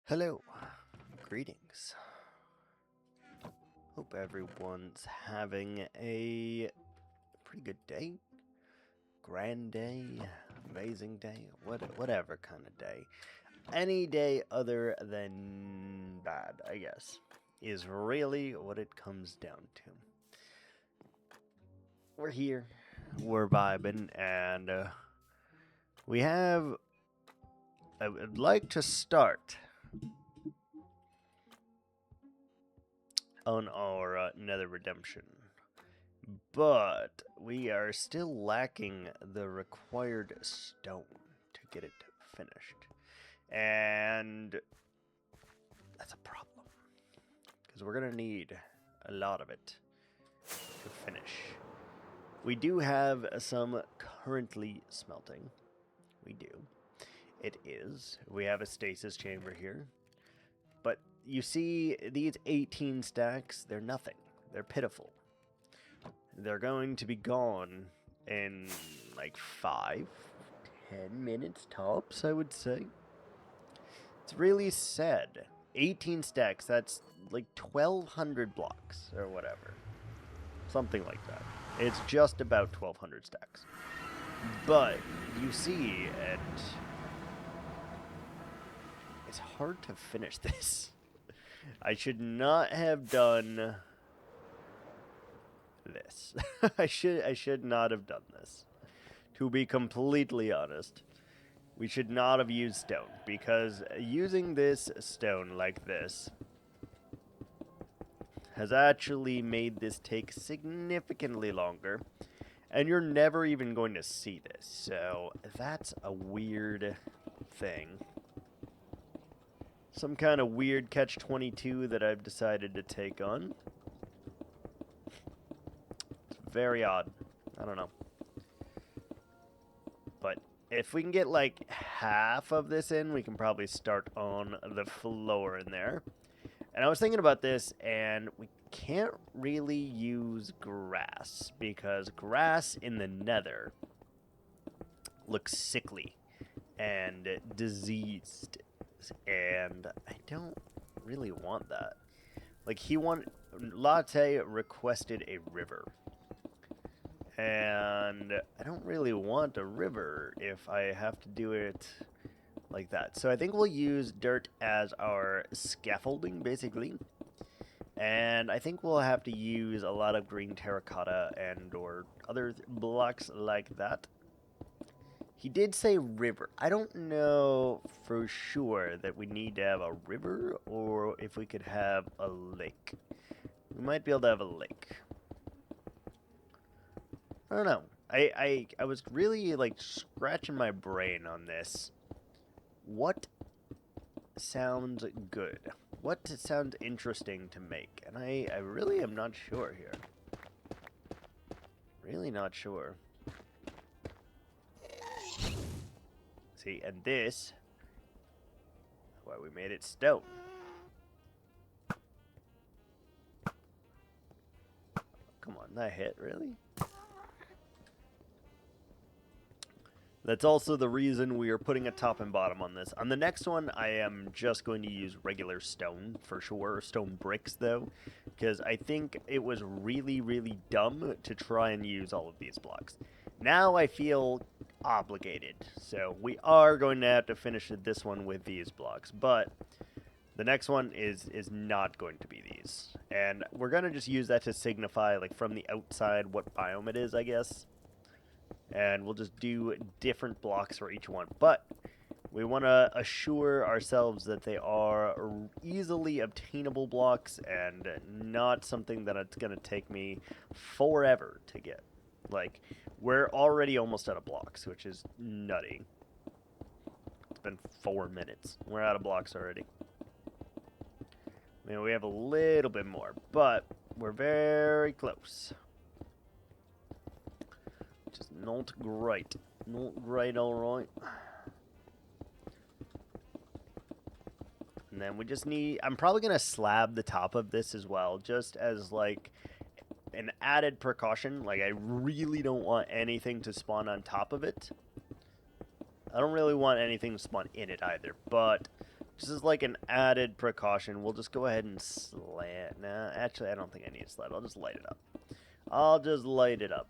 Hello, greetings. Hope everyone's having a pretty good day, grand day, amazing day, whatever kind of day. Any day other than bad, I guess, is really what it comes down to. We're here, we're vibing, and we have. I would like to start on our Nether Redemption, but we are still lacking the required stone to get it finished, and that's a problem because we're gonna need a lot of it to finish. We do have some currently smelting. We do. We have a stasis chamber here. But you see, these 18 stacks, they're nothing. They're pitiful. They're going to be gone in like 5-10 minutes tops, I would say. It's really sad. 18 stacks, that's like 1,200 blocks or whatever. Something like that. It's just about 1,200 stacks. But you see, it's hard to finish this. I should not have done this. I should not have done this. To be completely honest, we should not have used stone, because using this stone like this has actually made this take significantly longer, and you're never even going to see this. So that's a weird thing. Some kind of weird catch-22 that I've decided to take on. It's very odd. I don't know. But if we can get like half of this in, we can probably start on the floor in there. And I was thinking about this, and we can't really use grass, because grass in the Nether looks sickly and diseased. And I don't really want that. Like, Latte requested a river. And I don't really want a river if I have to do it like that. So I think we'll use dirt as our scaffolding, basically. And I think we'll have to use a lot of green terracotta and or other blocks like that. He did say river. I don't know for sure that we need to have a river or if we could have a lake. We might be able to have a lake. I don't know. I was really like scratching my brain on this. What sounds good? What sounds interesting to make? And I really am not sure here. Really not sure. See, and this, why we made it stone. Come on, that hit, really? That's also the reason we are putting a top and bottom on this. On the next one, I am just going to use regular stone, for sure. Stone bricks, though, because I think it was really, really dumb to try and use all of these blocks. Now I feel obligated, so we are going to have to finish this one with these blocks, but the next one is not going to be these. And we're going to just use that to signify, like, from the outside what biome it is, I guess. And we'll just do different blocks for each one. But we want to assure ourselves that they are easily obtainable blocks and not something that it's going to take me forever to get. Like, we're already almost out of blocks, which is nutty. It's been 4 minutes. We're out of blocks already. I mean, we have a little bit more, but we're very close. Just not great. Not great, alright. And then we just need... I'm probably going to slab the top of this as well, just as, like, an added precaution. Like, I really don't want anything to spawn on top of it. I don't really want anything to spawn in it either, but Just as like an added precaution, we'll just go ahead and slant. Nah, actually, I don't think I need a sled. I'll just light it up. I'll just light it up.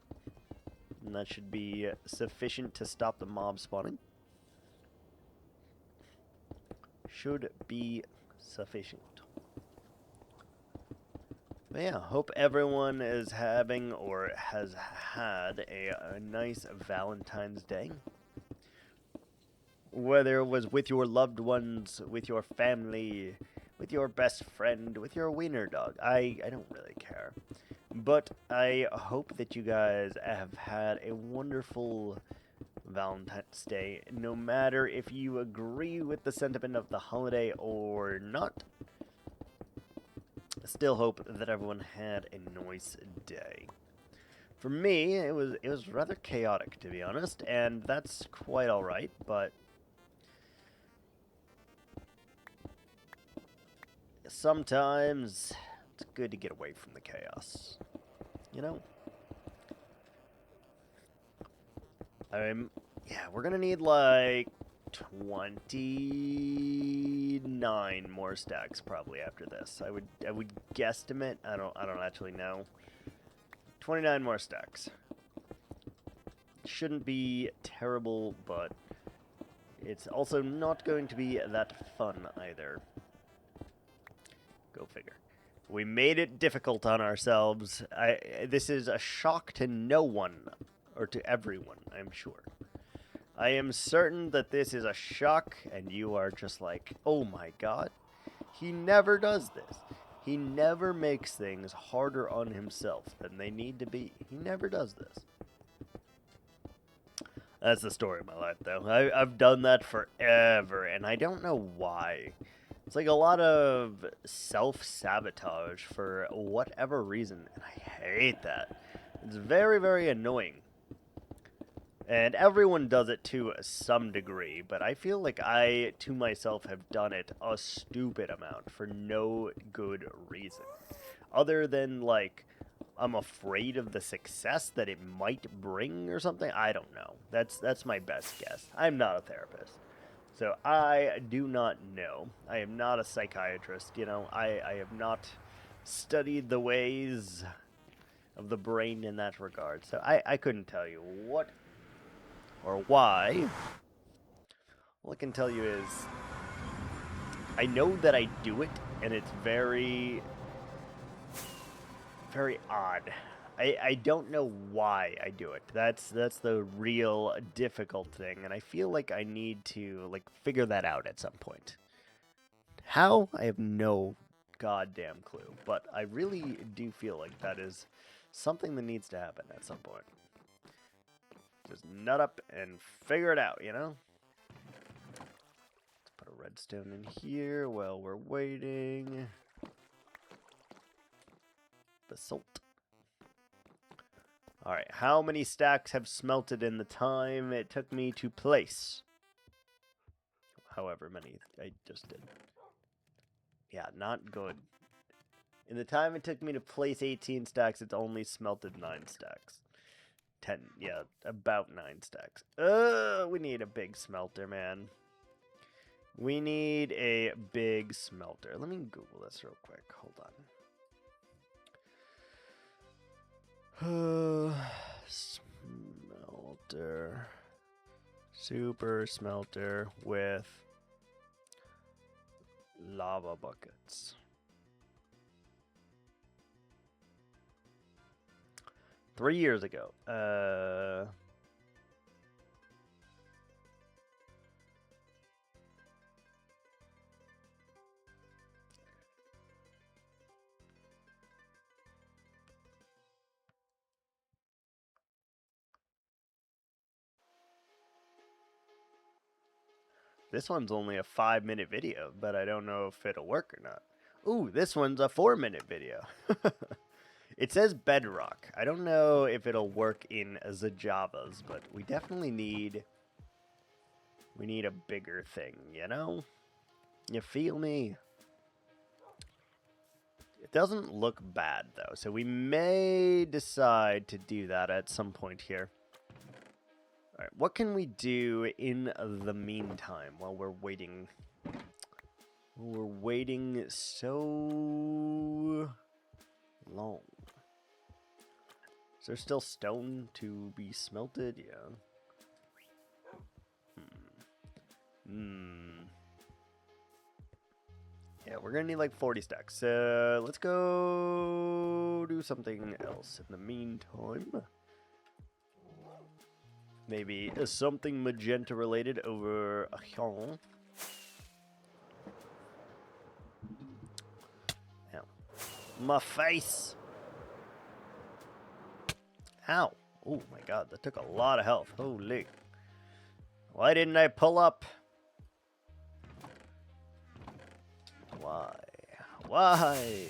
And that should be sufficient to stop the mob spawning. Should be sufficient. But yeah, hope everyone is having or has had a nice Valentine's Day. Whether it was with your loved ones, with your family, with your best friend, with your wiener dog. I don't really care. But I hope that you guys have had a wonderful Valentine's Day, no matter if you agree with the sentiment of the holiday or not. I still hope that everyone had a nice day. For me, it was rather chaotic, to be honest, and that's quite alright, but sometimes it's good to get away from the chaos, you know? Yeah, we're gonna need like 29 more stacks probably after this. I would guesstimate. I don't actually know. 29 more stacks. Shouldn't be terrible, but it's also not going to be that fun either. Go figure. We made it difficult on ourselves. This is a shock to no one, or to everyone, I'm sure. I am certain that this is a shock, and you are just like, oh my god, he never does this. He never makes things harder on himself than they need to be. He never does this. That's the story of my life, though. I've done that forever, and I don't know why. It's like a lot of self-sabotage for whatever reason, and I hate that. It's very, very annoying. And everyone does it to some degree, but I feel like I, to myself, have done it a stupid amount for no good reason. Other than, like, I'm afraid of the success that it might bring or something. I don't know. That's my best guess. I'm not a therapist. So I do not know. I am not a psychiatrist, you know. I have not studied the ways of the brain in that regard. So I couldn't tell you what or why. All I can tell you is I know that I do it, and it's very, very odd. I don't know why I do it. That's the real difficult thing, and I feel like I need to like figure that out at some point. How? I have no goddamn clue, but I really do feel like that is something that needs to happen at some point. Just nut up and figure it out, you know? Let's put a redstone in here while we're waiting. Basalt. Alright, how many stacks have smelted in the time it took me to place? However many I just did. Yeah, not good. In the time it took me to place 18 stacks, it's only smelted 9 stacks. 10, yeah, about 9 stacks. We need a big smelter, man. We need a big smelter. Let me Google this real quick. Hold on. Smelter. Super smelter with lava buckets. Three years ago. This one's only a 5-minute video, but I don't know if it'll work or not. Ooh, this one's a 4-minute video. It says bedrock. I don't know if it'll work in the Javas, but we definitely need a bigger thing, you know? You feel me? It doesn't look bad, though, so we may decide to do that at some point here. Alright, what can we do in the meantime while we're waiting We're waiting so long. Is there still stone to be smelted? Yeah. Yeah, we're gonna need like 40 stacks. Let's go do something else in the meantime. Maybe something magenta related over here. Ow. My face! Ow. Oh my god, that took a lot of health. Holy. Why didn't I pull up? Why? Why?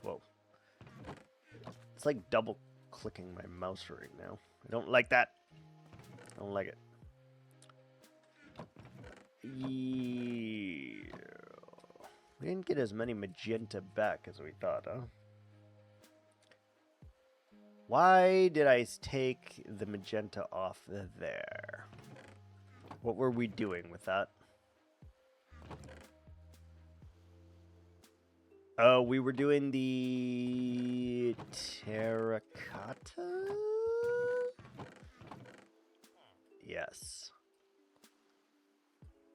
Whoa. It's like double clicking my mouse right now. I don't like that. I don't like it. Yeah. We didn't get as many magenta back as we thought, huh? Why did I take the magenta off there? What were we doing with that? Oh, we were doing the terracotta? Yes.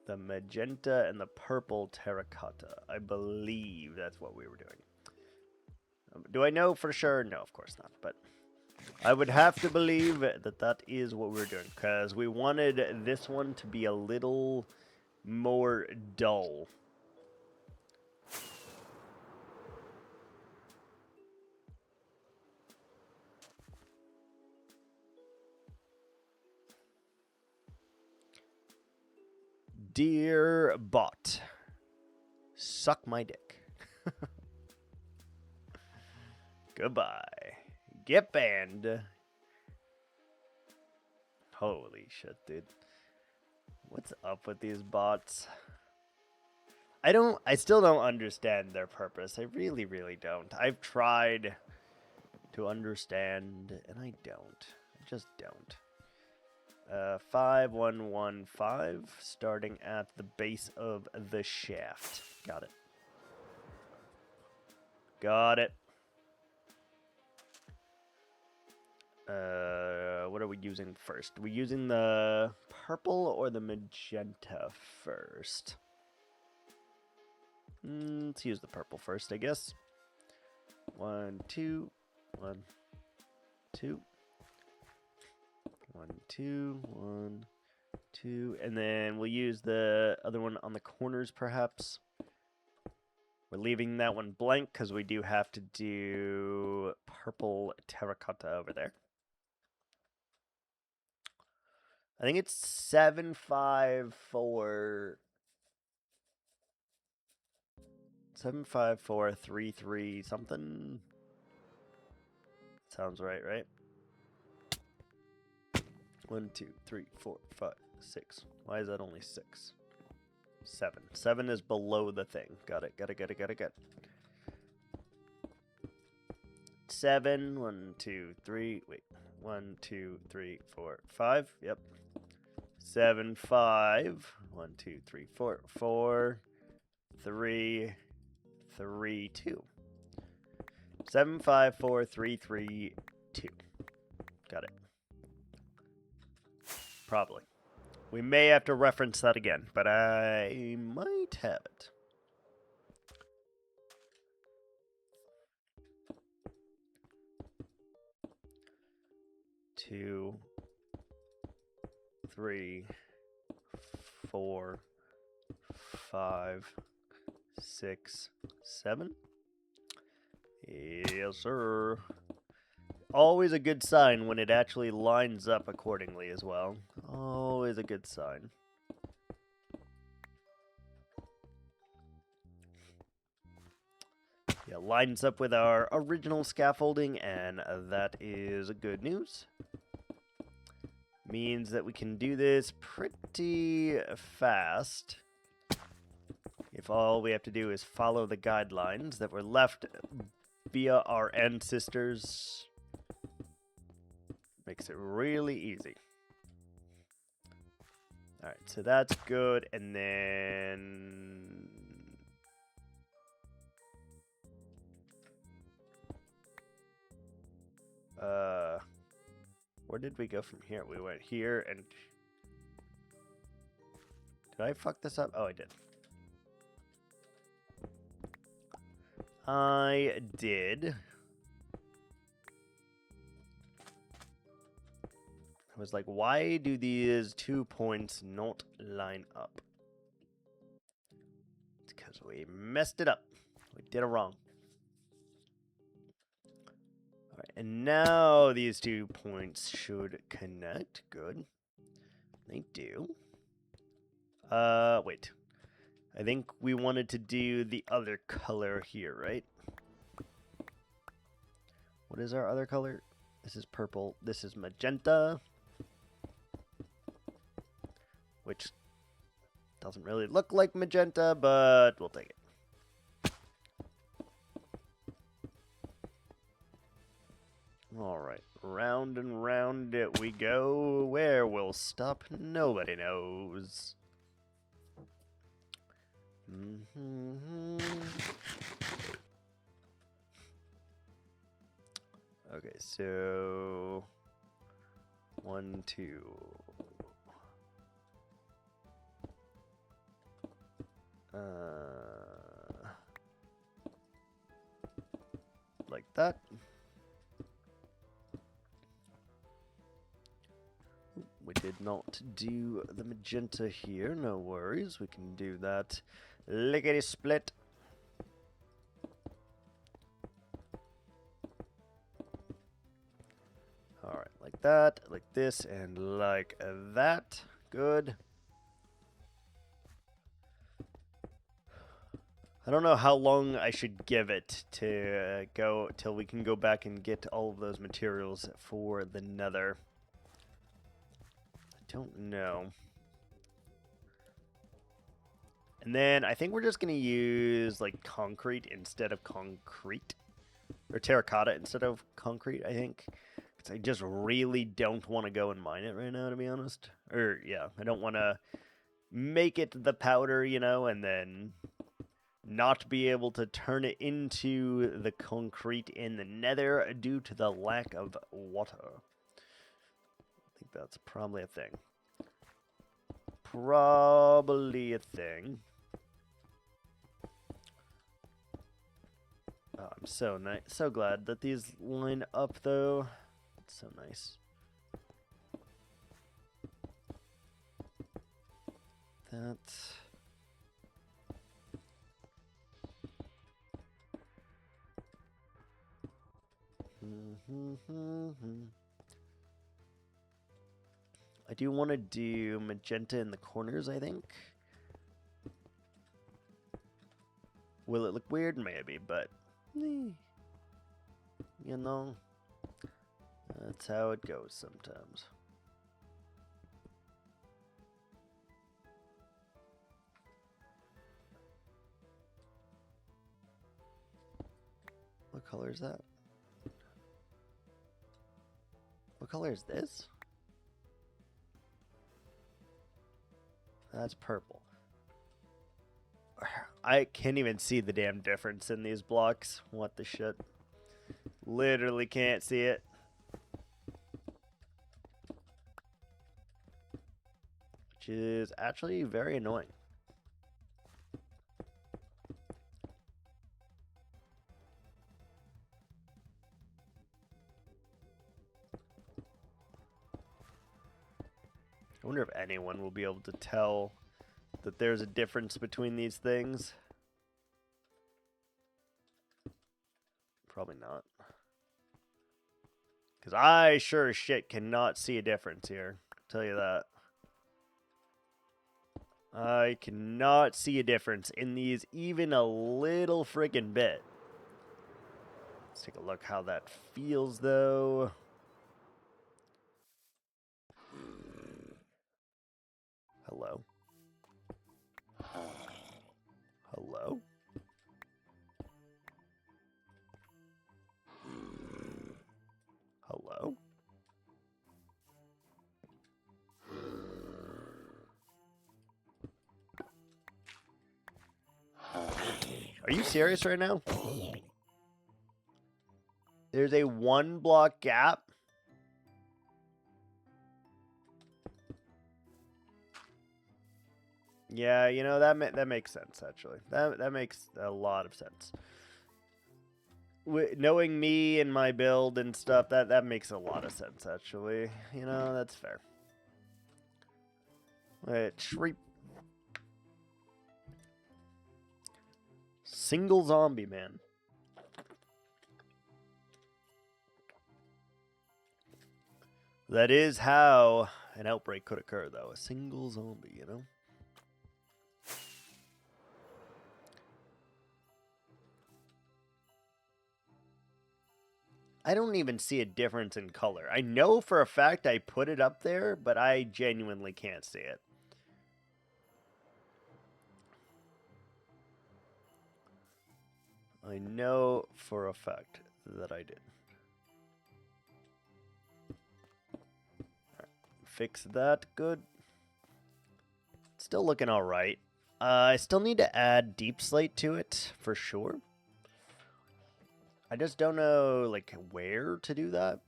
The magenta and the purple terracotta. I believe that's what we were doing. Do I know for sure? No, of course not. But I would have to believe that that is what we're doing. Because we wanted this one to be a little more dull. Dear bot, suck my dick. Goodbye. Get banned. Holy shit, dude. What's up with these bots? I still don't understand their purpose. I really, really don't. I've tried to understand, and I don't. I just don't. 5115, starting at the base of the shaft. Got it. Got it. What are we using first? Are we using the purple or the magenta first? Let's use the purple first, I guess. 1, 2, 1, 2. 1, 2, 1, 2, and then we'll use the other one on the corners, perhaps. We're leaving that one blank because we do have to do purple terracotta over there. I think it's 754. 75433 something. Sounds right, right? 1, 2, 3, 4, 5, 6. Why is that only 6? 7. 7 is below the thing. Got it. 7. 1, 2, 3. Wait. 1, 2, 3, 4, 5. Yep. 7, 5. 1, 2, 3, 4. 4, 3, 3, 2. 7, 5, 4, 3, 3, 2. Got it. Probably. We may have to reference that again, but I might have it. Two, 3, 4, 5, 6, 7. Yes, sir. Always a good sign when it actually lines up accordingly as well. Always a good sign. Yeah, lines up with our original scaffolding, and that is good news. Means that we can do this pretty fast. If all we have to do is follow the guidelines that were left via our ancestors. Makes it really easy. Alright, so that's good, and then... Where did we go from here? We went here, and... Did I fuck this up? Oh, I did. I did. I was like, why do these 2 points not line up? It's because we messed it up. We did it wrong. Alright, and now these 2 points should connect. Good. They do. Wait. I think we wanted to do the other color here, right? What is our other color? This is purple. This is magenta. Which doesn't really look like magenta, but we'll take it. Alright, round and round it we go. Where we'll stop, nobody knows. Okay, so 1, 2. Like that. We did not do the magenta here, no worries. We can do that lickety split. Alright, like that, like this, and like that. Good. I don't know how long I should give it to go till we can go back and get all of those materials for the nether. I don't know. And then I think we're just going to use like concrete instead of concrete. Or terracotta instead of concrete, I think. Because I just really don't want to go and mine it right now, to be honest. Or, yeah, I don't want to make it the powder, you know, and then not be able to turn it into the concrete in the nether due to the lack of water. I think that's probably a thing. Probably a thing. Oh, I'm so glad that these line up, though. It's so nice. That's... I do want to do magenta in the corners, I think. Will it look weird? Maybe, but... you know, that's how it goes sometimes. What color is that? What color is this? That's purple. I can't even see the damn difference in these blocks. What the shit? Literally can't see it. Which is actually very annoying. I wonder if anyone will be able to tell that there's a difference between these things. Probably not. Because I sure as shit cannot see a difference here. I'll tell you that. I cannot see a difference in these even a little friggin' bit. Let's take a look how that feels, though. Hello? Hello? Hello? Are you serious right now? There's a 1 block gap. Yeah, you know, that makes sense, actually. That makes a lot of sense. Knowing me and my build and stuff, that makes a lot of sense, actually. You know, that's fair. Wait, shriek. Single zombie, man. That is how an outbreak could occur, though. A single zombie, you know? I don't even see a difference in color. I know for a fact I put it up there, but I genuinely can't see it. I know for a fact that I did. Right. Fix that. Good. Still looking alright. I still need to add deep slate to it, for sure. I just don't know, like, where to do that.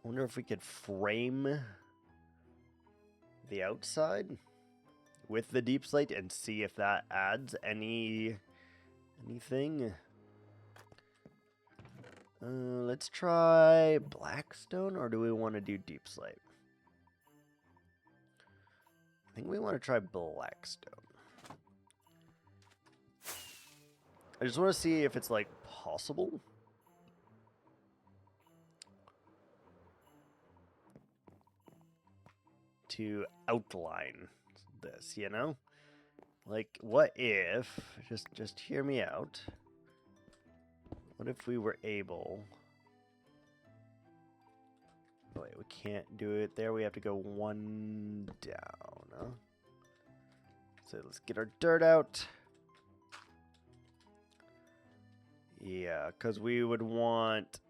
I wonder if we could frame the outside with the deep slate and see if that adds anything. Let's try Blackstone, or do we want to do deep slate? I think we want to try Blackstone. I just want to see if it's, like, possible. To outline this, you know? Like, what if, just hear me out. What if we were able... Oh, wait, we can't do it there. We have to go 1 down, huh? So let's get our dirt out. Yeah, because we would want...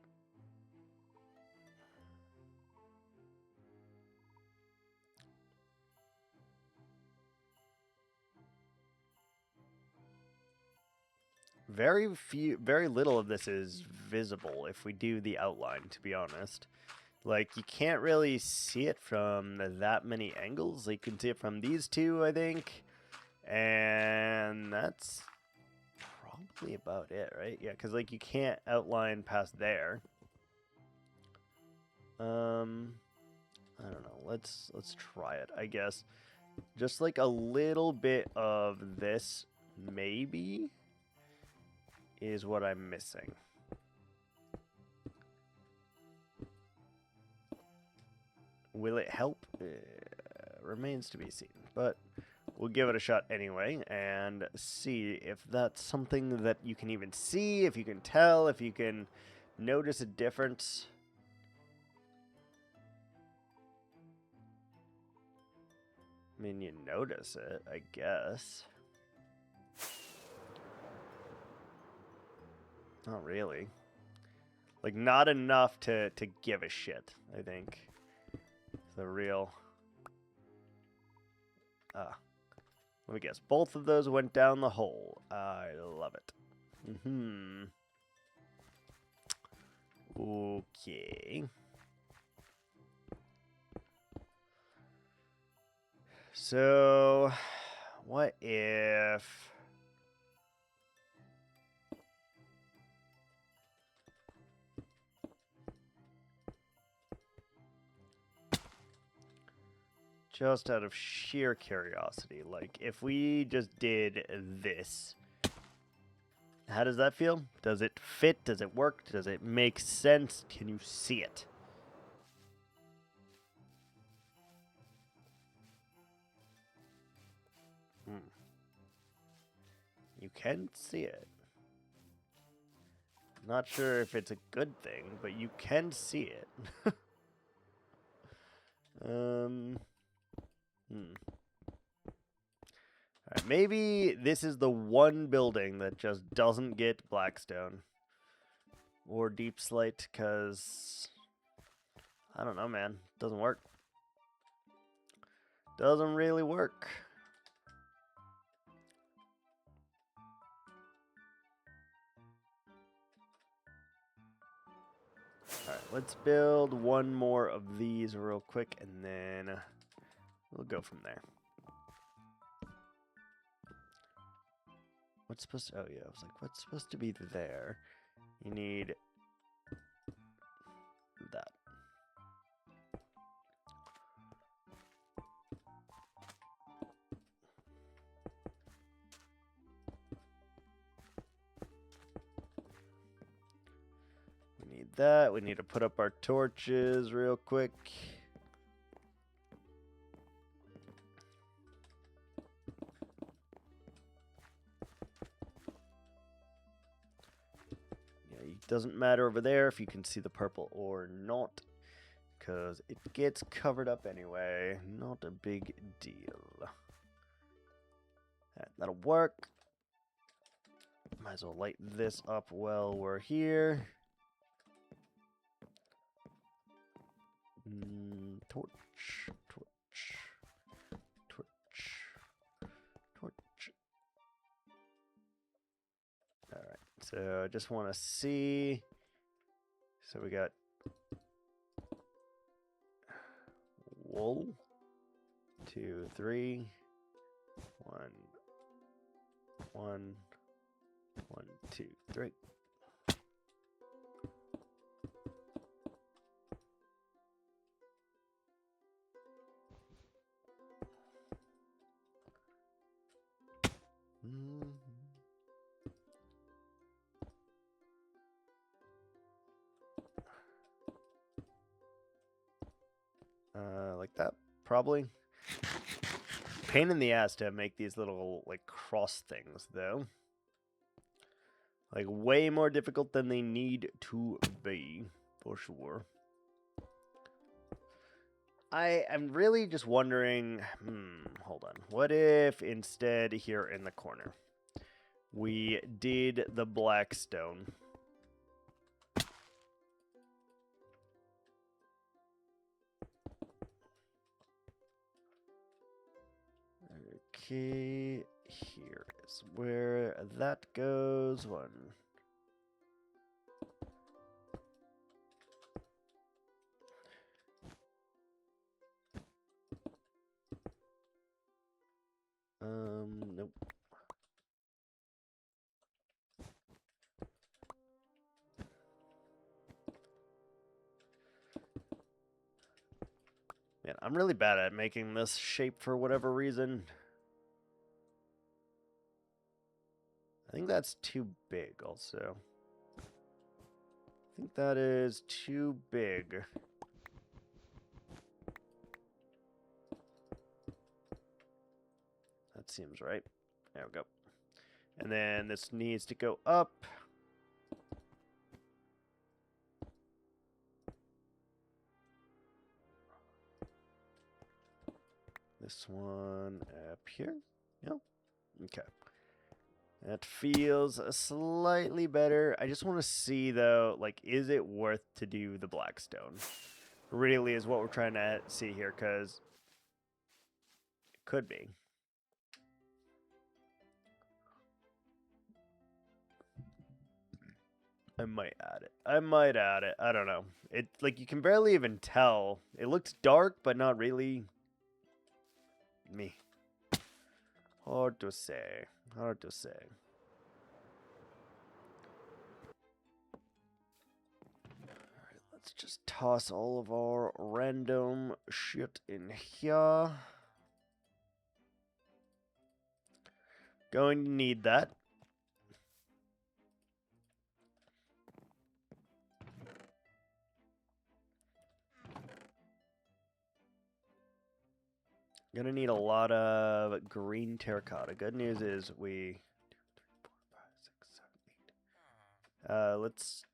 Very little of this is visible if we do the outline, to be honest. Like, you can't really see it from that many angles. You can see it from these two, I think. And that's probably about it, right? Yeah, because, like, you can't outline past there. I don't know. Let's try it, I guess. Just, like, a little bit of this, maybe, is what I'm missing. Will it help? Remains to be seen, but we'll give it a shot anyway and see if that's something that you can even see, if you can tell, if you can notice a difference. I mean, you notice it, I guess. Not really. Like, not enough to give a shit, I think. The real... let me guess. Both of those went down the hole. I love it. Okay. So, what if... Just out of sheer curiosity, like, if we just did this, how does that feel? Does it fit? Does it work? Does it make sense? Can you see it? You can see it. Not sure if it's a good thing, but you can see it. Alright, maybe this is the one building that just doesn't get blackstone. Or deep slate, because... I don't know, man. Doesn't work. Doesn't really work. Alright, let's build one more of these real quick, and then we'll go from there. What's supposed to... Oh, yeah, I was like, what's supposed to be there? You need that. We need that. We need to put up our torches real quick. Doesn't matter over there if you can see the purple or not, because it gets covered up anyway. Not a big deal. Right, that'll work. Might as well light this up while we're here. Torch, torch, torch, torch. Alright, so I just want to see. So we got wool. 2, 3. 1, 1, 1, 2, 3. Like that, probably. Pain in the ass to make these little, like, cross things, though. Like, way more difficult than they need to be, for sure. I am really just wondering, hold on. What if instead here in the corner, we did the blackstone? Okay, here is where that goes. 1. Nope. Man, I'm really bad at making this shape for whatever reason. I think that's too big also. I think that is too big. That seems right. There we go. And then this needs to go up. This one up here. Yep. Okay. That feels slightly better. I just want to see, though, like, is it worth to do the blackstone? Really is what we're trying to see here, because it could be. I might add it. I might add it. I don't know. It, like, you can barely even tell. It looks dark, but not really. Me. Hard to say. Hard to say. Alright, let's just toss all of our random shit in here. Going to need that. Gonna need a lot of green terracotta. Good news is we... 2, 3, 4, 5, 6, 7, 8.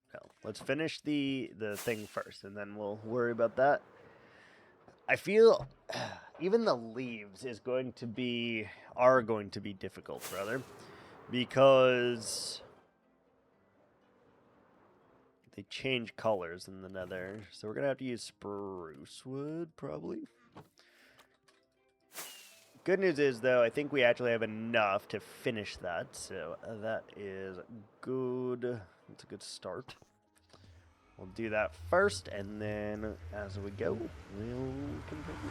Let's finish the thing first, and then we'll worry about that. I feel even the leaves are going to be difficult, rather, because they change colors in the nether. So we're gonna have to use spruce wood, probably. Good news is, though, I think we actually have enough to finish that, so that is good. It's a good start. We'll do that first, and then as we go, we'll continue.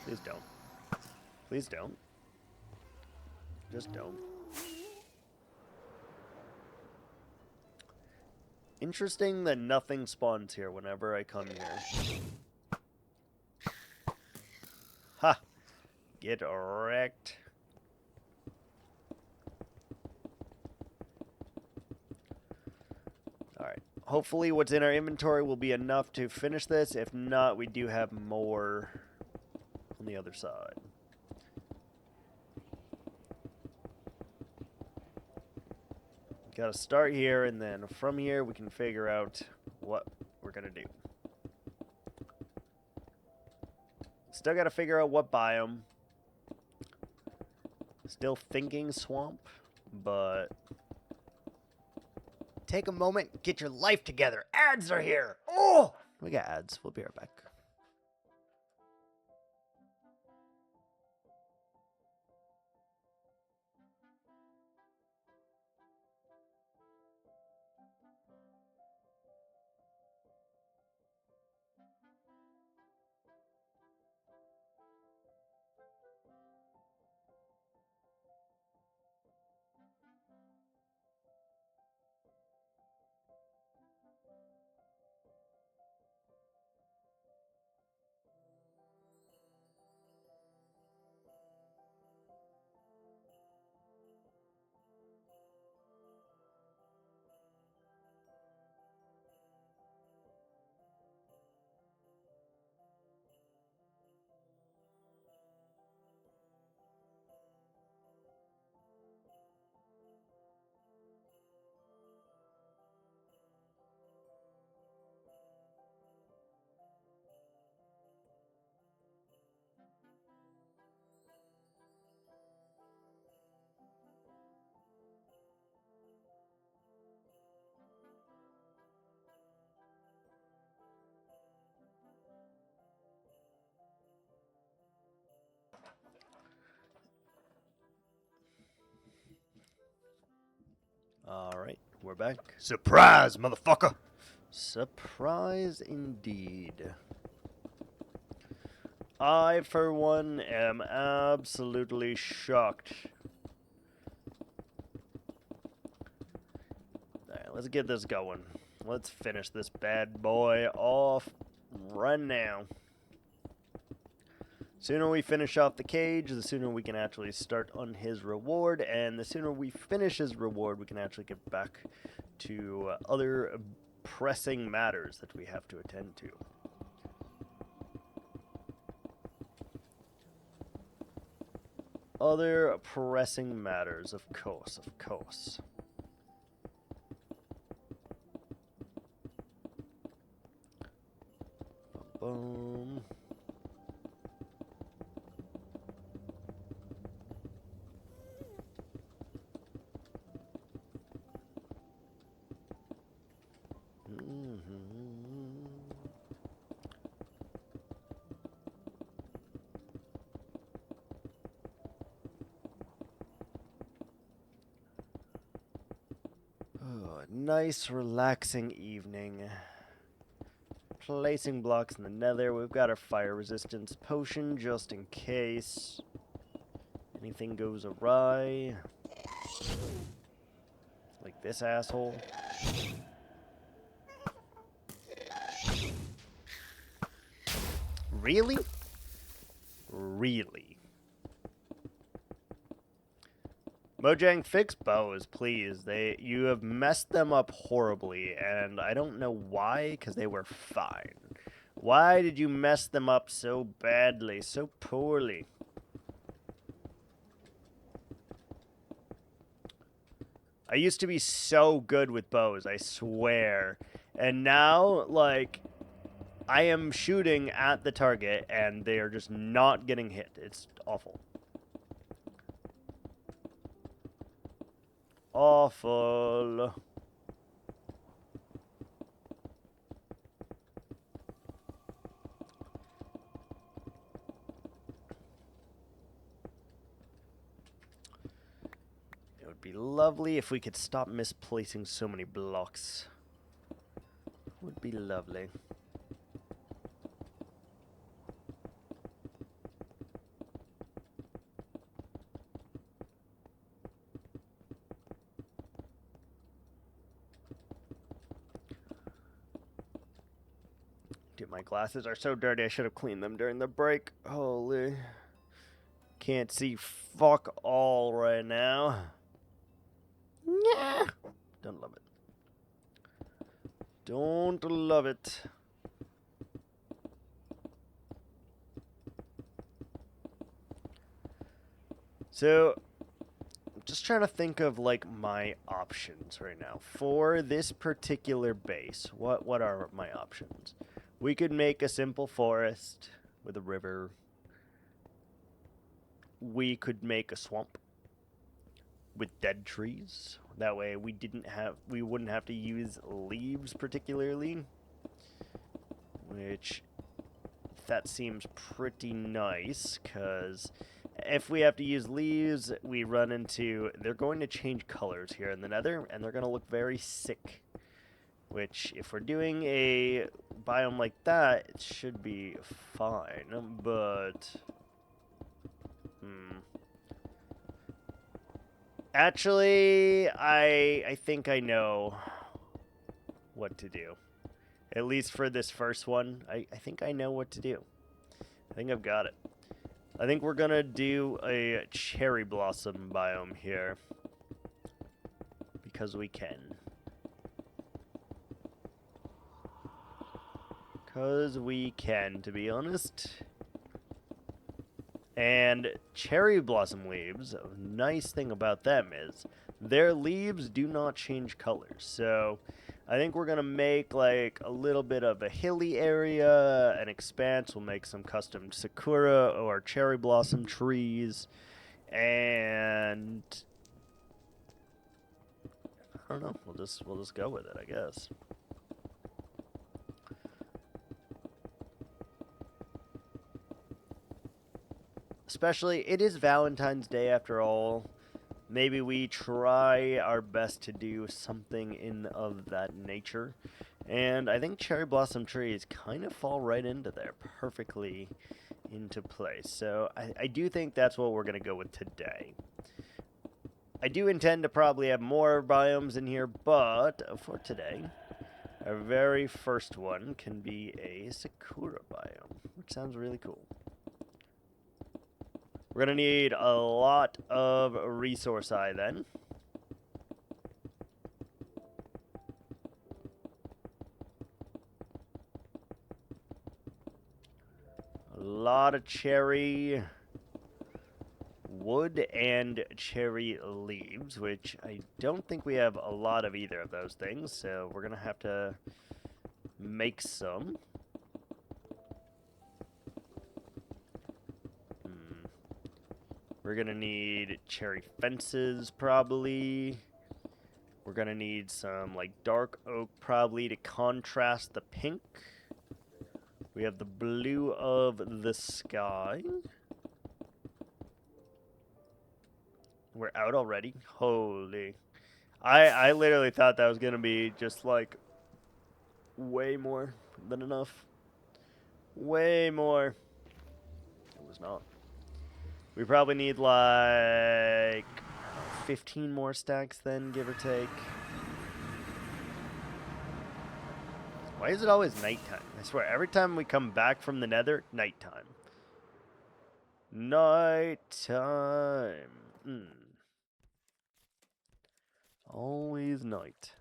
Please don't. Please don't. Just don't. Interesting that nothing spawns here whenever I come here. Ha! Get wrecked. Alright. Hopefully what's in our inventory will be enough to finish this. If not, we do have more on the other side. Gotta start here, and then from here we can figure out what we're gonna do. Still gotta figure out what biome. Still thinking swamp, but take a moment, get your life together. Ads are here. Oh, we got ads. We'll be right back. Alright, we're back. Surprise, motherfucker! Surprise indeed. I, for one, am absolutely shocked. Alright, let's get this going. Let's finish this bad boy off right now. Sooner we finish off the cage, the sooner we can actually start on his reward, and the sooner we finish his reward, we can actually get back to other pressing matters that we have to attend to. Other pressing matters, of course, of course. Boom. Nice, relaxing evening. Placing blocks in the nether. We've got our fire resistance potion just in case anything goes awry. Like this asshole. Really? Really? Mojang, fix bows, please. You have messed them up horribly, and I don't know why, because they were fine. Why did you mess them up so badly, so poorly? I used to be so good with bows, I swear. And now, like, I am shooting at the target and they are just not getting hit. It's awful. Awful. It would be lovely if we could stop misplacing so many blocks. Would be lovely. Dude, my glasses are so dirty. I should have cleaned them during the break. Holy. Can't see fuck all right now. Yeah. Don't love it. Don't love it. So, I'm just trying to think of like my options right now for this particular base. What are my options? We could make a simple forest with a river. We could make a swamp with dead trees. That way we wouldn't have to use leaves particularly. Which that seems pretty nice, because if we have to use leaves, we run into... They're going to change colors here in the nether, and they're going to look very sick. Which, if we're doing a biome like that, it should be fine, but... Actually, I think I know what to do. At least for this first one, I think I know what to do. I think I've got it. I think we're gonna do a cherry blossom biome here. Because we can. Because we can, to be honest. And cherry blossom leaves, a nice thing about them is their leaves do not change colors. So I think we're going to make like a little bit of a hilly area, an expanse. We'll make some custom sakura or cherry blossom trees. And I don't know, we'll just go with it, I guess. Especially, it is Valentine's Day after all. Maybe we try our best to do something of that nature. And I think cherry blossom trees kind of fall right into there, perfectly into place. So I do think that's what we're going to go with today. I do intend to probably have more biomes in here, but for today, our very first one can be a sakura biome, which sounds really cool. We're going to need a lot of resource eye then. A lot of cherry wood and cherry leaves, which I don't think we have a lot of either of those things, so we're going to have to make some. We're going to need cherry fences, probably. We're going to need some, like, dark oak, probably, to contrast the pink. We have the blue of the sky. We're out already? Holy. I literally thought that was going to be just, like, way more than enough. Way more. It was not. We probably need, like, 15 more stacks then, give or take. Why is it always nighttime? I swear, every time we come back from the nether, nighttime. Nighttime. Always night.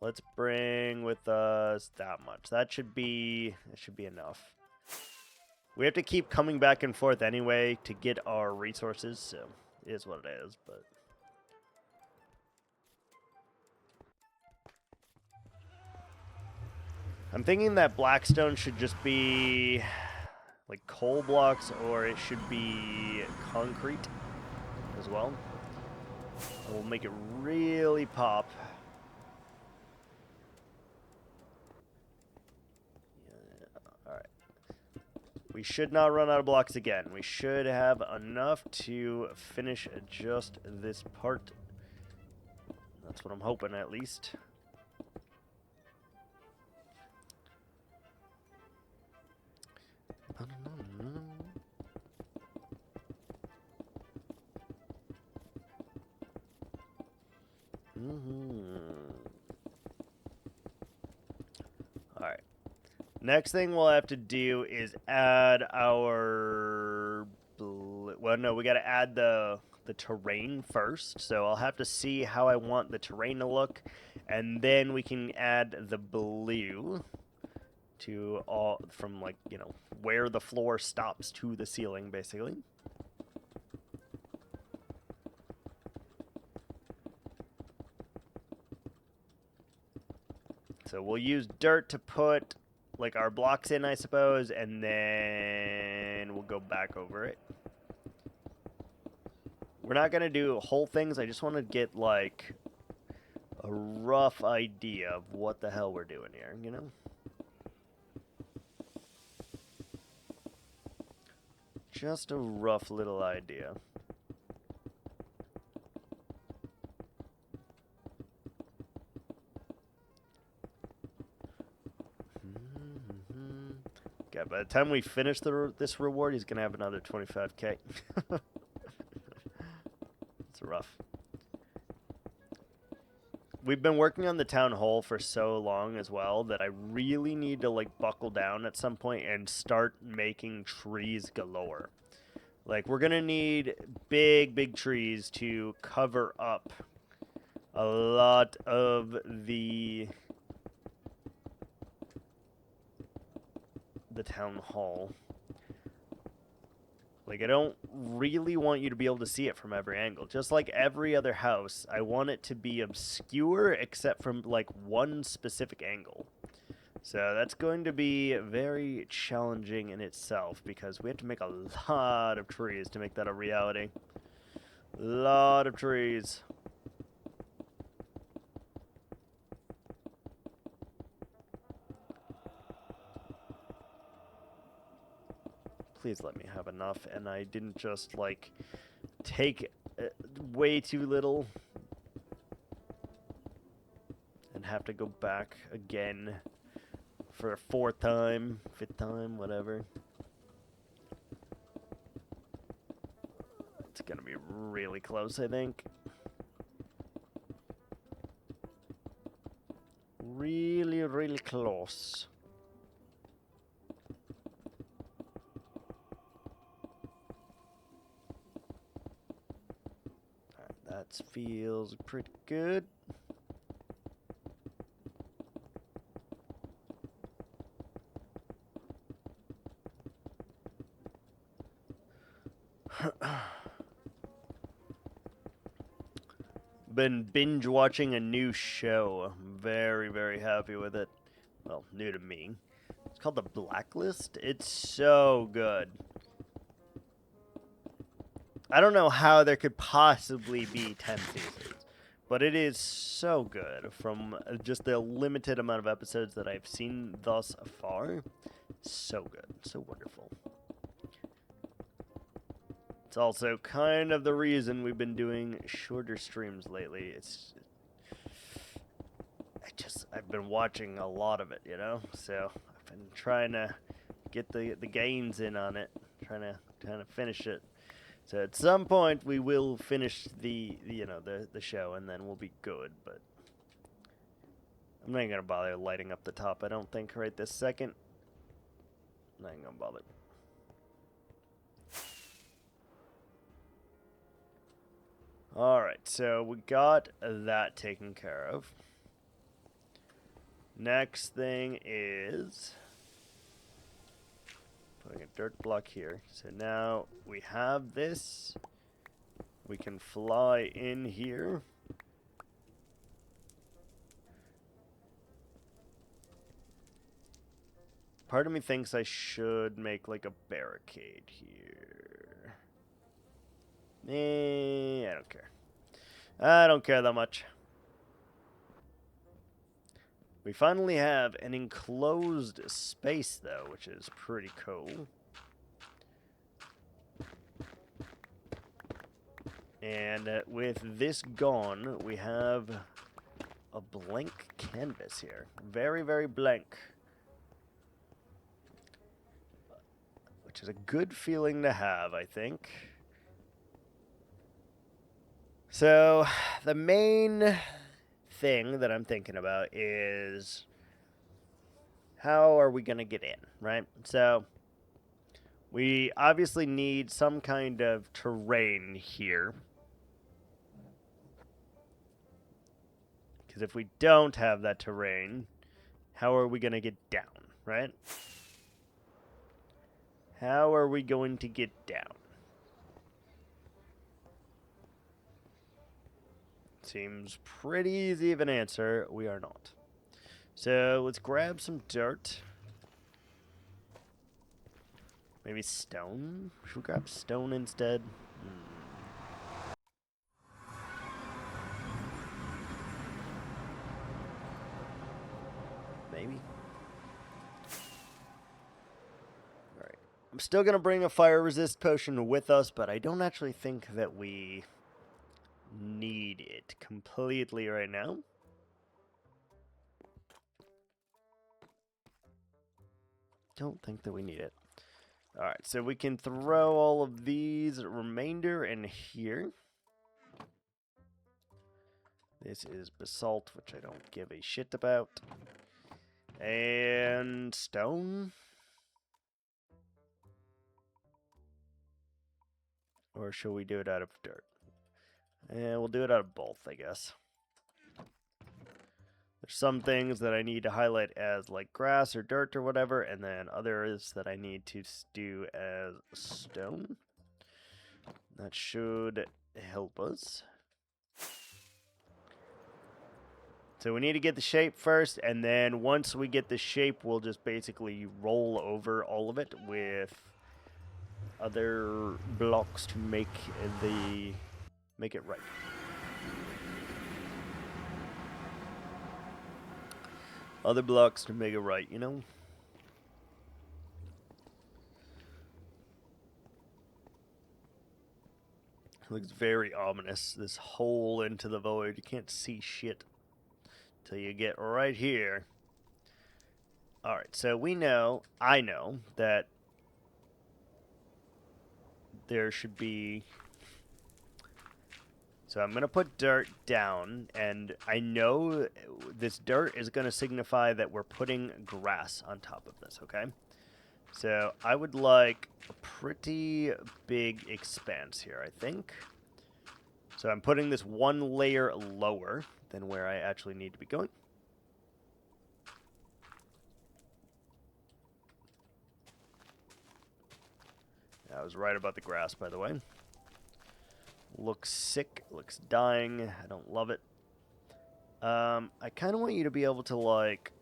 Let's bring with us that much. That should be enough. We have to keep coming back and forth anyway to get our resources, so it is what it is, but I'm thinking that Blackstone should just be like coal blocks, or it should be concrete as well. We'll make it really pop. Yeah, alright. We should not run out of blocks again. We should have enough to finish just this part. That's what I'm hoping, at least. Alright. Next thing we'll have to do is add our... Well, no, we got to add the terrain first. So I'll have to see how I want the terrain to look. And then we can add the blue to all... From, like, you know, where the floor stops to the ceiling, basically. So we'll use dirt to put like our blocks in, I suppose, and then we'll go back over it. We're not going to do whole things. I just want to get like a rough idea of what the hell we're doing here, you know? Just a rough little idea. Okay, by the time we finish this reward, he's going to have another 25k. It's rough. We've been working on the town hall for so long as well that I really need to like buckle down at some point and start making trees galore. Like, we're going to need big trees to cover up a lot of the town hall. Like, I don't really want you to be able to see it from every angle. Just like every other house, I want it to be obscure except from, like, one specific angle. So that's going to be very challenging in itself because we have to make a lot of trees to make that a reality. A lot of trees. Please let me have enough, and I didn't just, like, take way too little and have to go back again for a fourth time, fifth time, whatever. It's gonna be really close, I think. Really close. That feels pretty good. Been binge watching a new show. I'm very happy with it. Well, new to me. It's called The Blacklist. It's so good. I don't know how there could possibly be 10 seasons, but it is so good from just the limited amount of episodes that I've seen thus far. So good. So wonderful. It's also kind of the reason we've been doing shorter streams lately. I've been watching a lot of it, you know? So I've been trying to get the gains in on it, trying to finish it. So at some point we will finish the show and then we'll be good, but I'm not gonna bother lighting up the top, I don't think, right this second. I'm not gonna bother. Alright, so we got that taken care of. Next thing is putting a dirt block here. So now we have this. We can fly in here. Part of me thinks I should make like a barricade here. I don't care. I don't care that much. We finally have an enclosed space, though, which is pretty cool. And with this gone, we have a blank canvas here. Very, very blank. Which is a good feeling to have, I think. So, the main thing that I'm thinking about is how are we going to get in, right? So, we obviously need some kind of terrain here. Because if we don't have that terrain, how are we going to get down, right? How are we going to get down? Seems pretty easy of an answer. We are not. So let's grab some dirt. Maybe stone? Should we grab stone instead? Maybe. Alright. I'm still going to bring a fire resist potion with us, but I don't actually think that we need it completely right now. Don't think that we need it. Alright, so we can throw all of these remainder in here. This is basalt, which I don't give a shit about. And stone. Or shall we do it out of dirt? And we'll do it out of both, I guess. There's some things that I need to highlight as like grass or dirt or whatever, and then others that I need to do as stone. That should help us. So we need to get the shape first, and then once we get the shape, we'll just basically roll over all of it with other blocks to make it right. Other blocks to make it right, you know? It looks very ominous, this hole into the void. You can't see shit till you get right here. Alright, so I know that there should be... So I'm going to put dirt down, and I know this dirt is going to signify that we're putting grass on top of this, okay? So I would like a pretty big expanse here, I think. So I'm putting this one layer lower than where I actually need to be going. I was right about the grass, by the way. Looks sick, looks dying. I don't love it. I kind of want you to be able to, like...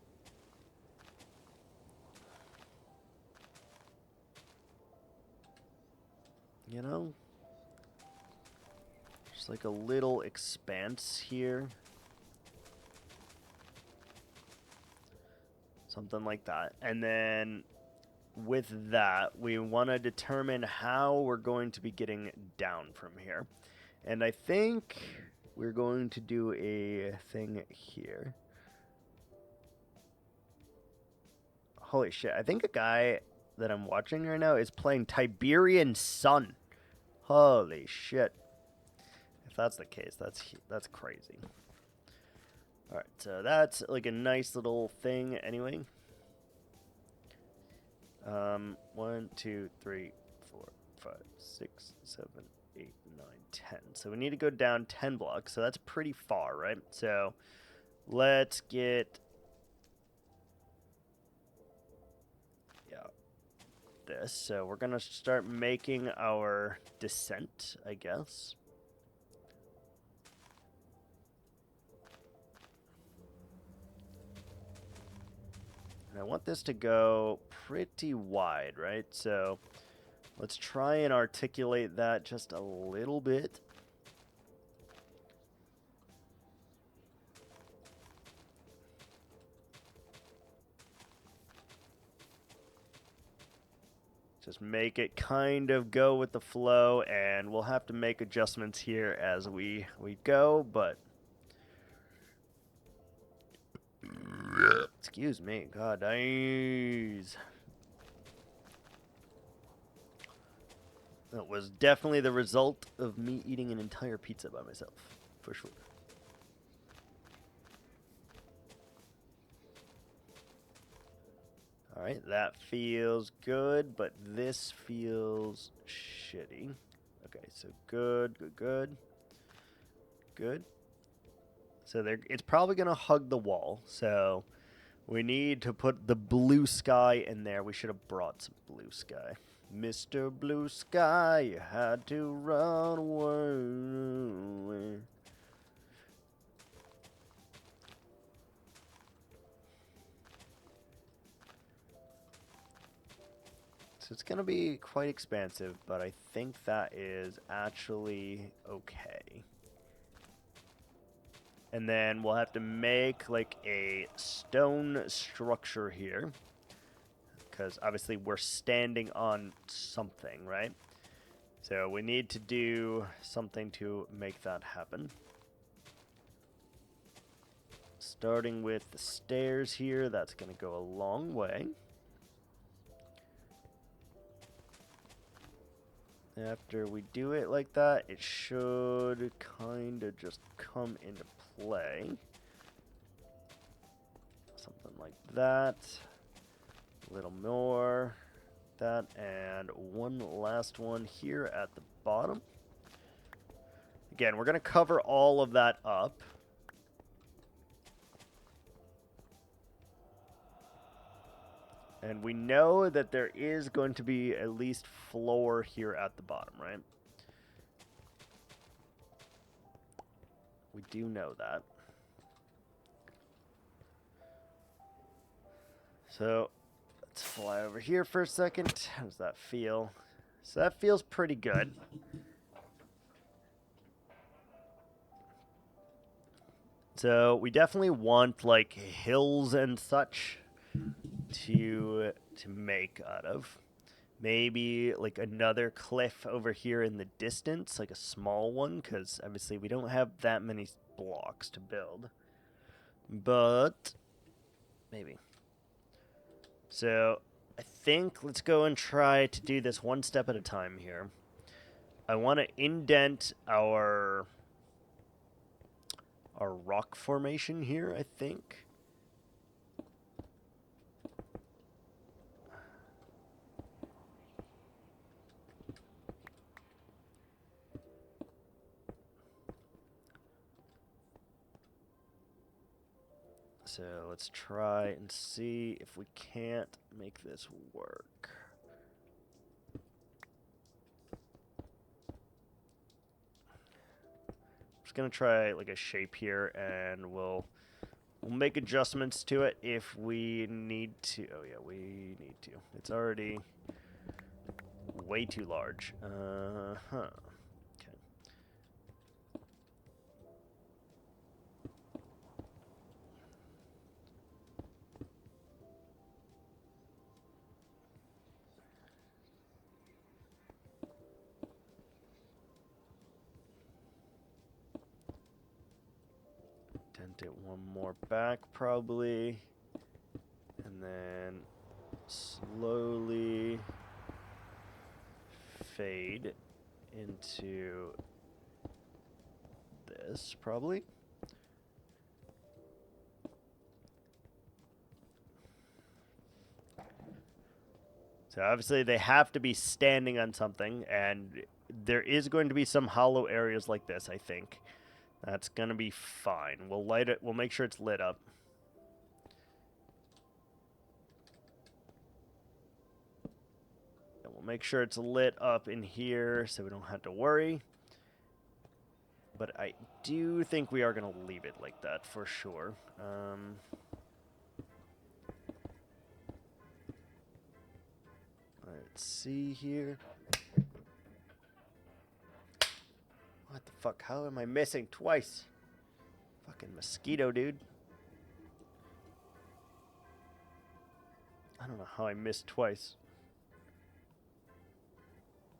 You know? Just like a little expanse here. Something like that. And then with that, we want to determine how we're going to be getting down from here. And I think we're going to do a thing here. Holy shit, I think a guy that I'm watching right now is playing Tiberian Sun. Holy shit. If that's the case, that's crazy. Alright, so that's like a nice little thing anyway. 1, 2, 3, 4, 5, 6, 7, 8, 9, 10. So we need to go down 10 blocks. So that's pretty far, right? So let's get this. So we're going to start making our descent, I guess. And I want this to go pretty wide, right? So let's try and articulate that just a little bit. Just make it kind of go with the flow, and we'll have to make adjustments here as we go, but... Excuse me, God, eyes. That was definitely the result of me eating an entire pizza by myself, for sure. Alright, that feels good, but this feels shitty. Okay, so good. So it's probably going to hug the wall, so we need to put the blue sky in there. We should have brought some blue sky. Mr. Blue Sky, you had to run away. So it's going to be quite expansive, but I think that is actually okay. And then we'll have to make like a stone structure here, because obviously we're standing on something, right? So we need to do something to make that happen. Starting with the stairs here, that's going to go a long way. After we do it like that, it should kind of just come into play. Something like that. A little more. That, and one last one here at the bottom. Again, we're going to cover all of that up. And we know that there is going to be at least floor here at the bottom, right? We do know that. So let's fly over here for a second. How does that feel? So that feels pretty good. So we definitely want like hills and such to make out of. Maybe like another cliff over here in the distance, like a small one, because obviously we don't have that many blocks to build. But maybe. So I think let's go and try to do this one step at a time here. I want to indent our rock formation here, I think. So let's try and see if we can't make this work. Just gonna try like a shape here, and we'll make adjustments to it if we need to. Oh yeah, we need to. It's already way too large. Okay. Dent it one more back probably, and then slowly fade into this probably. So obviously they have to be standing on something, and there is going to be some hollow areas like this, I think. That's going to be fine. We'll light it. We'll make sure it's lit up. make sure it's lit up in here so we don't have to worry. But I do think we are going to leave it like that for sure. Let's see here. What the fuck? How am I missing twice? Fucking mosquito, dude. I don't know how I missed twice.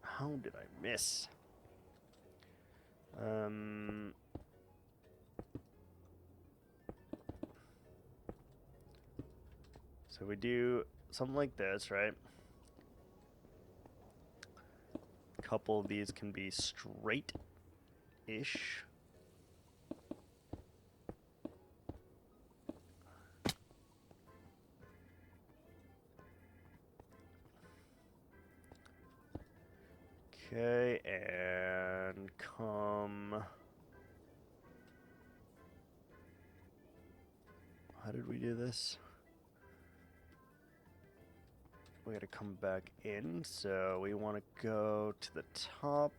How did I miss? So we do something like this, right? A couple of these can be straight-ish. Okay, and come... How did we do this? We gotta come back in, so we want to go to the top.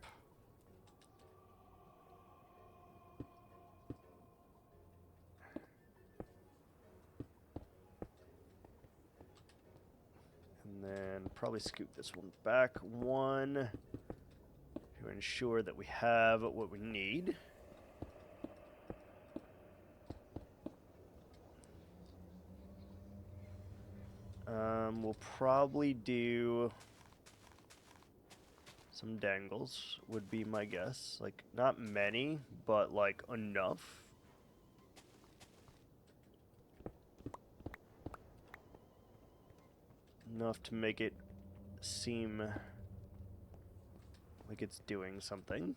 And then probably scoot this one back one to ensure that we have what we need. We'll probably do some dangles, would be my guess. Like, not many, but, like, enough. Enough to make it seem like it's doing something.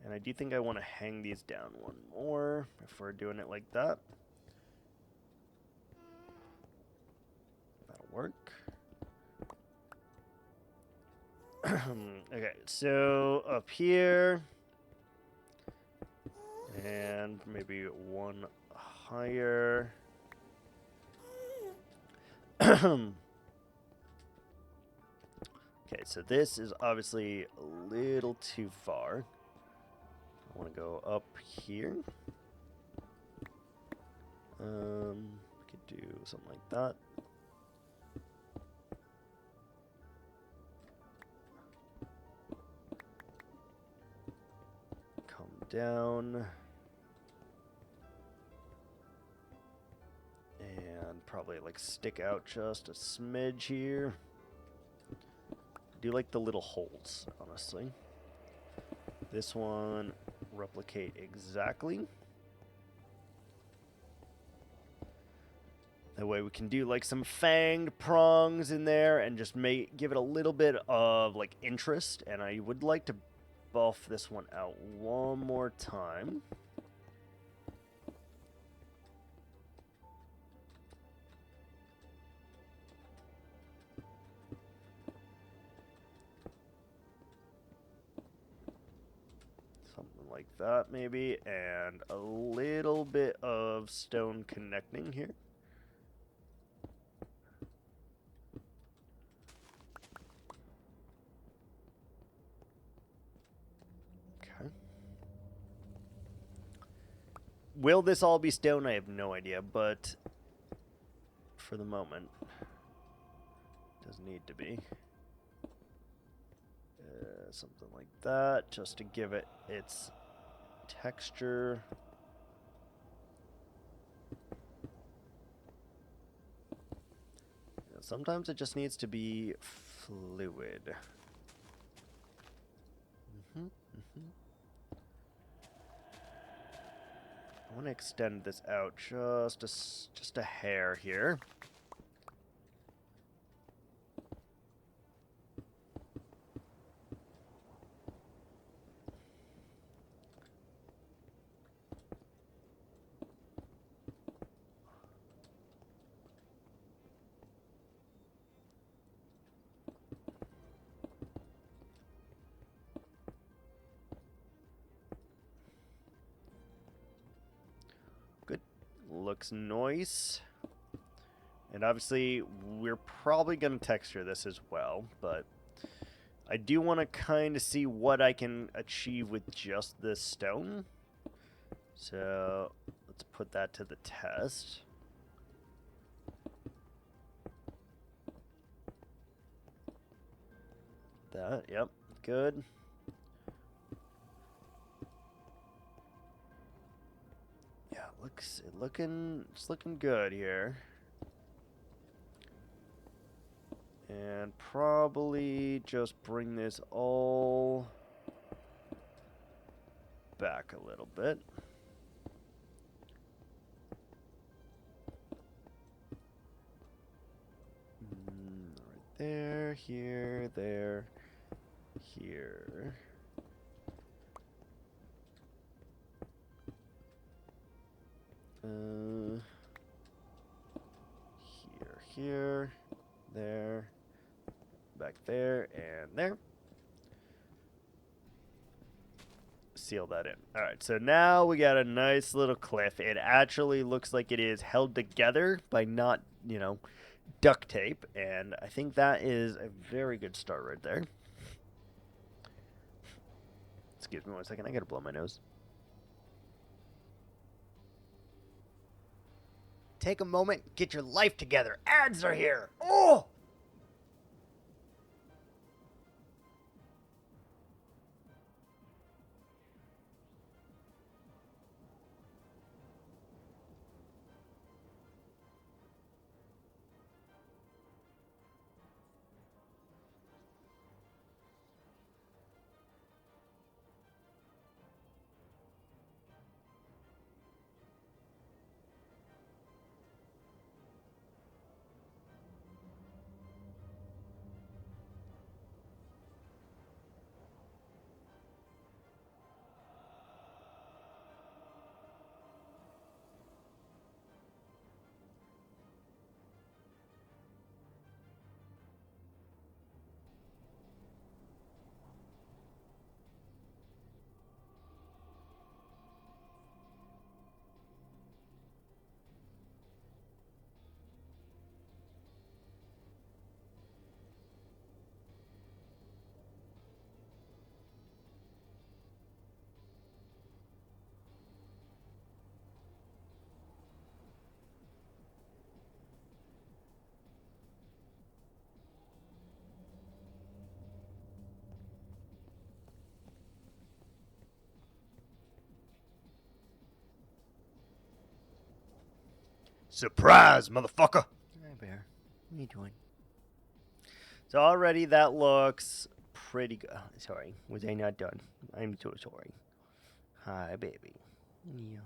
And I do think I want to hang these down one more if we're doing it like that. Work. Okay, so up here, and maybe one higher. Okay, so this is obviously a little too far. I want to go up here. Could do something like that. Down and probably like stick out just a smidge here. I do like the little holes, honestly. This one replicate exactly. That way we can do like some fanged prongs in there and just give it a little bit of like interest. And I would like to buff this one out one more time. Something like that maybe, and a little bit of stone connecting here. Will this all be stone? I have no idea, but for the moment, it does need to be. Something like that, just to give it its texture. Sometimes it just needs to be fluid. I want to extend this out just a hair here. Looks nice. And obviously, we're probably going to texture this as well, but I do want to kind of see what I can achieve with just this stone. So let's put that to the test. That, yep, good. Yeah, it's looking good here. And probably just bring this all back a little bit. Right there, here, there, here. Here, there, back there, and there. Seal that in. All right, so now we got a nice little cliff. It actually looks like it is held together by not, you know, duct tape, and I think that is a very good start right there. Excuse me 1 second, I gotta blow my nose. Take a moment, get your life together. Ads are here. Oh! Surprise, motherfucker! Hi, Bear. What are you doing? So already that looks pretty good. Sorry, was I not done? I'm so sorry. Hi, baby. Yeah.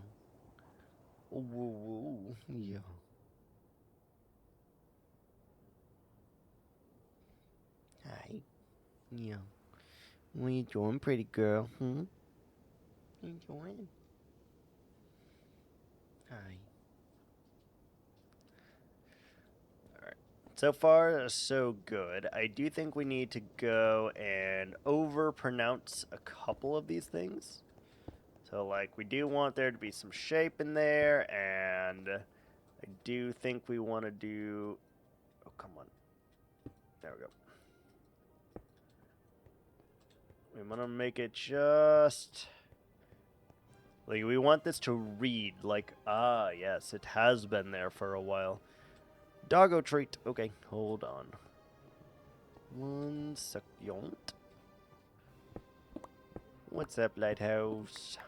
Woo, yeah. Hi. Yeah. What are you doing, pretty girl? What are you doing? Hi. Alright. So far, so good. I do think we need to go and over-pronounce a couple of these things. So, like, we do want there to be some shape in there, and I do think we want to do... Oh, come on. There we go. We want to make it just... Like, we want this to read like, ah, yes, it has been there for a while. Doggo treat. Okay, hold on. 1 second. What's up, Lighthouse?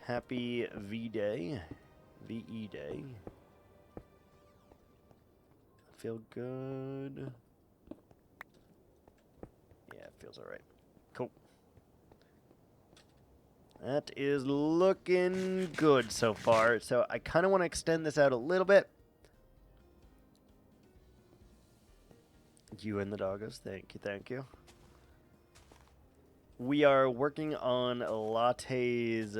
Happy V-Day. V-E Day. Feel good. Yeah, it feels alright. Cool. That is looking good so far. So I kind of want to extend this out a little bit. You and the doggos. Thank you, thank you. We are working on Latte's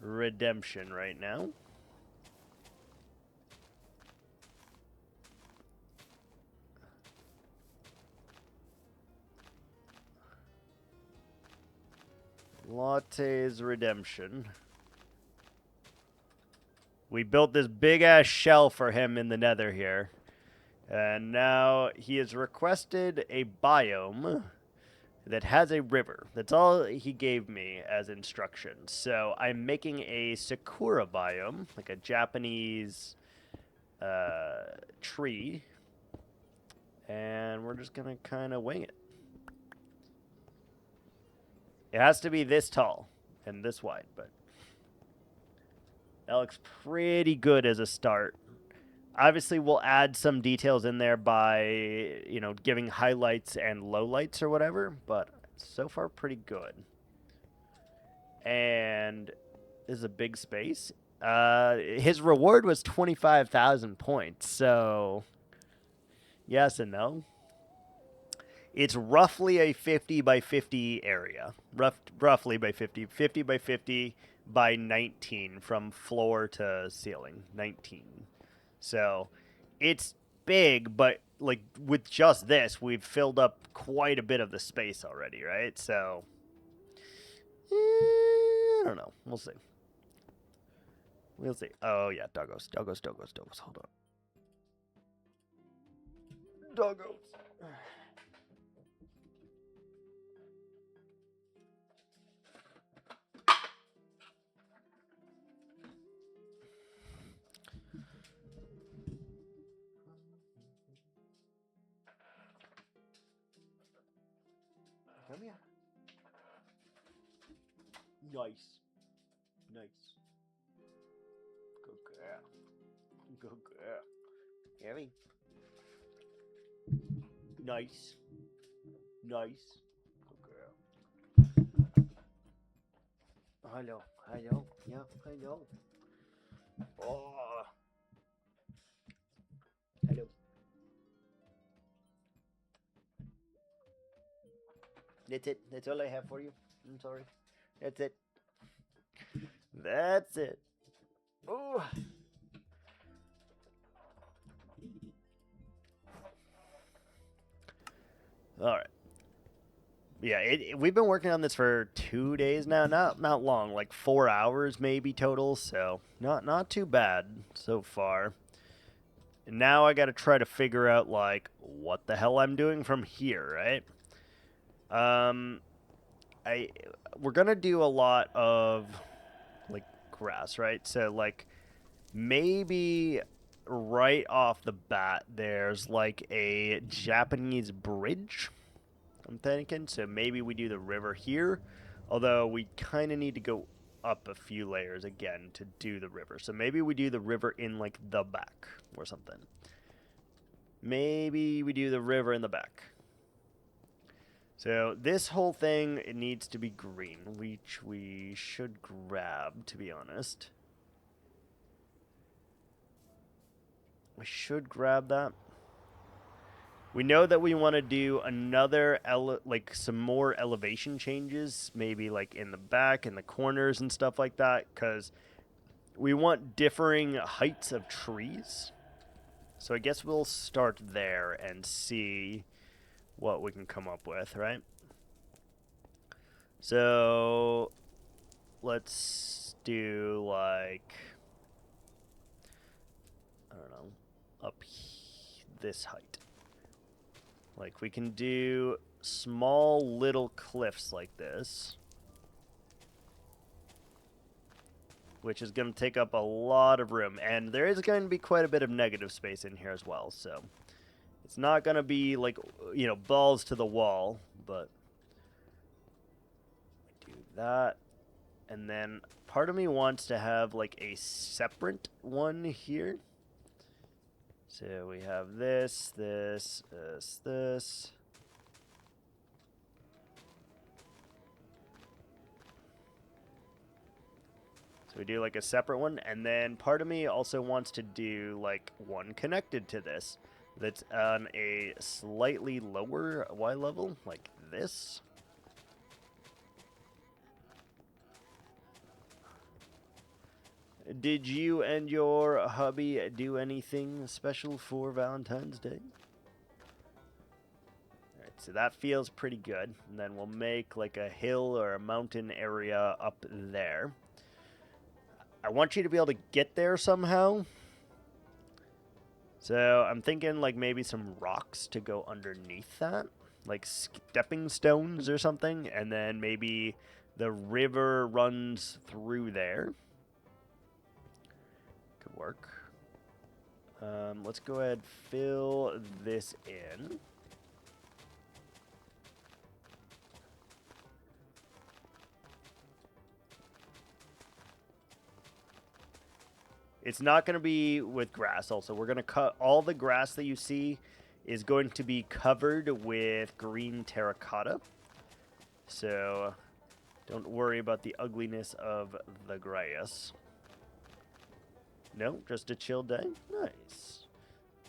redemption right now. Latte's redemption. We built this big-ass shell for him in the nether here. And now he has requested a biome that has a river. That's all he gave me as instructions. So I'm making a sakura biome, like a Japanese tree. And we're just going to kind of wing it. It has to be this tall and this wide, but that looks pretty good as a start. Obviously, we'll add some details in there by, you know, giving highlights and lowlights or whatever, but so far pretty good. And this is a big space. His reward was 25,000 points, so yes and no. It's roughly a 50 by 50 area. Roughly by 50. 50 by 50 by 19 from floor to ceiling. 19. So it's big, but like with just this, we've filled up quite a bit of the space already, right? So I don't know. We'll see. We'll see. Oh, yeah. Doggos. Hold on. Doggos. Come here. Nice. Good girl. Harry. Nice. Good girl. Hello. Yeah, hello. Oh. Hello. That's it. That's all I have for you. I'm sorry. That's it. Oh. All right. Yeah, we've been working on this for 2 days now. Not long, like 4 hours maybe total. So not too bad so far. And now I got to try to figure out like what the hell I'm doing from here, right? We're gonna do a lot of like grass, right? So like maybe right off the bat, there's like a Japanese bridge. I'm thinking, so maybe we do the river here, although we kind of need to go up a few layers again to do the river. So maybe we do the river in like the back or something. Maybe we do the river in the back. So this whole thing, it needs to be green, which we should grab, to be honest. We should grab that. We know that we want to do another, like some more elevation changes, maybe like in the back, in the corners and stuff like that, because we want differing heights of trees. So I guess we'll start there and see what we can come up with, right? So let's do like, I don't know, up this height. Like we can do small little cliffs like this, which is going to take up a lot of room, and there is going to be quite a bit of negative space in here as well, so it's not going to be like, you know, balls to the wall, but do that. And then part of me wants to have like a separate one here. So we have this. So we do like a separate one, and then part of me also wants to do like one connected to this that's on a slightly lower Y level, like this. Did you and your hubby do anything special for Valentine's Day? Alright, so that feels pretty good. And then we'll make like a hill or a mountain area up there. I want you to be able to get there somehow. So I'm thinking like maybe some rocks to go underneath that, like stepping stones or something, and then maybe the river runs through there. Could work. Let's go ahead, fill this in. It's not going to be with grass also. We're going to cut all the grass that you see is going to be covered with green terracotta. So don't worry about the ugliness of the grass. No, just a chill day. Nice.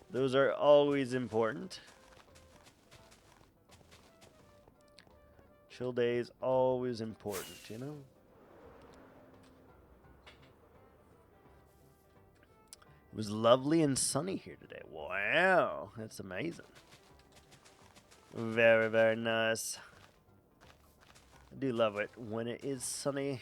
Those are always important. Chill days always important, you know? It was lovely and sunny here today. Wow, that's amazing. Very, very nice. I do love it when it is sunny.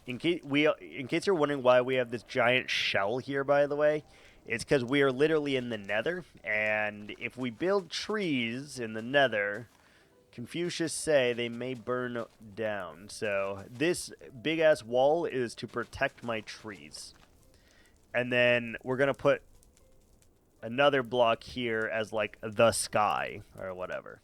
In case you're wondering why we have this giant shell here, by the way, it's because we are literally in the nether, and if we build trees in the nether, Confucius say they may burn down. So this big-ass wall is to protect my trees. And then we're going to put another block here as like the sky or whatever.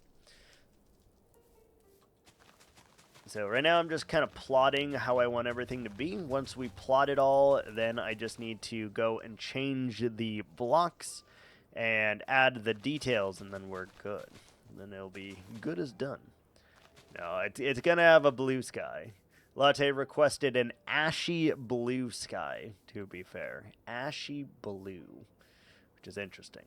So right now I'm just kind of plotting how I want everything to be. Once we plot it all, then I just need to go and change the blocks and add the details, and then we're good. And then it'll be good as done. No, it's going to have a blue sky. Latte requested an ashy blue sky, to be fair. Ashy blue, which is interesting.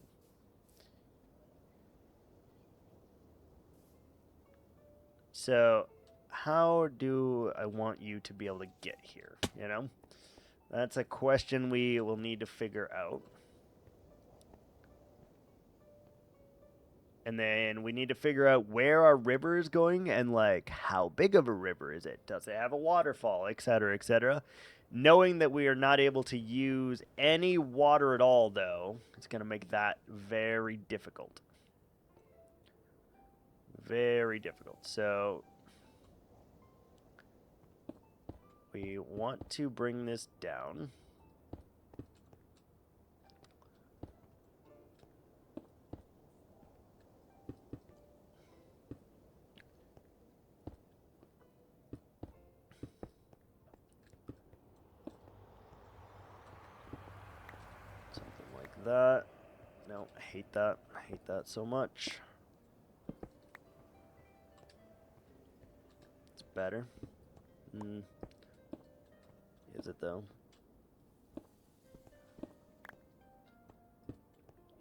So how do I want you to be able to get here, you know? That's a question we will need to figure out. And then we need to figure out where our river is going and, like, how big of a river is it? Does it have a waterfall, etc., etc.? Knowing that we are not able to use any water at all, though, it's going to make that very difficult. Very difficult. So we want to bring this down. Something like that. No, I hate that. I hate that so much. It's better. Is it though?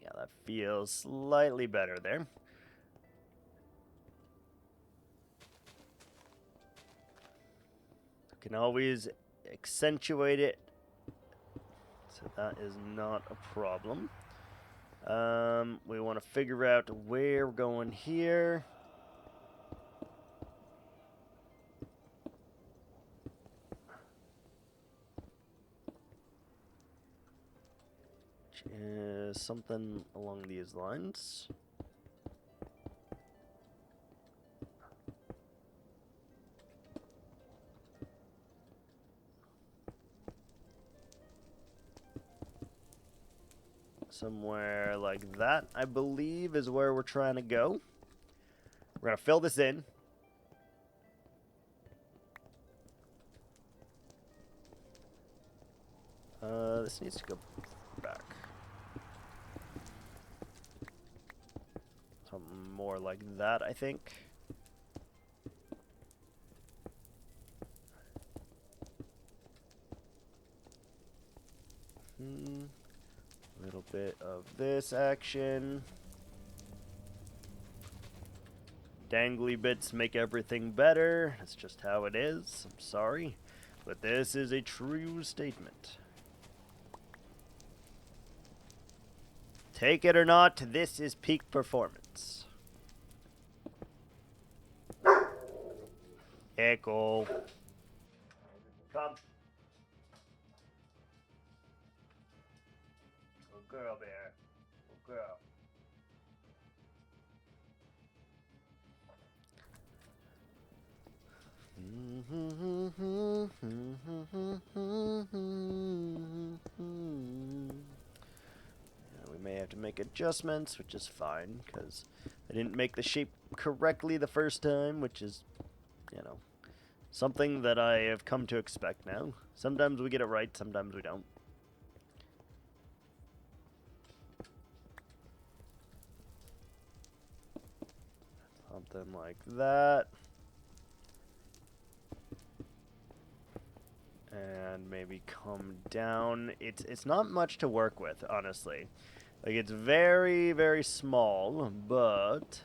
Yeah, that feels slightly better there. Can always accentuate it, so that is not a problem. We want to figure out where we're going here. Which is something along these lines. Somewhere like that, I believe, is where we're trying to go. We're going to fill this in. This needs to go back. Something more like that, I think. A little bit of this action. Dangly bits make everything better. That's just how it is. I'm sorry. But this is a true statement. Take it or not, this is peak performance. Echo. Come. Good girl, bear. Good girl. Yeah, we may have to make adjustments, which is fine, because I didn't make the shape correctly the first time, which is, you know, something that I have come to expect now. Sometimes we get it right, sometimes we don't. Something like that. And maybe come down. It's not much to work with, honestly. Like, it's very, very small, but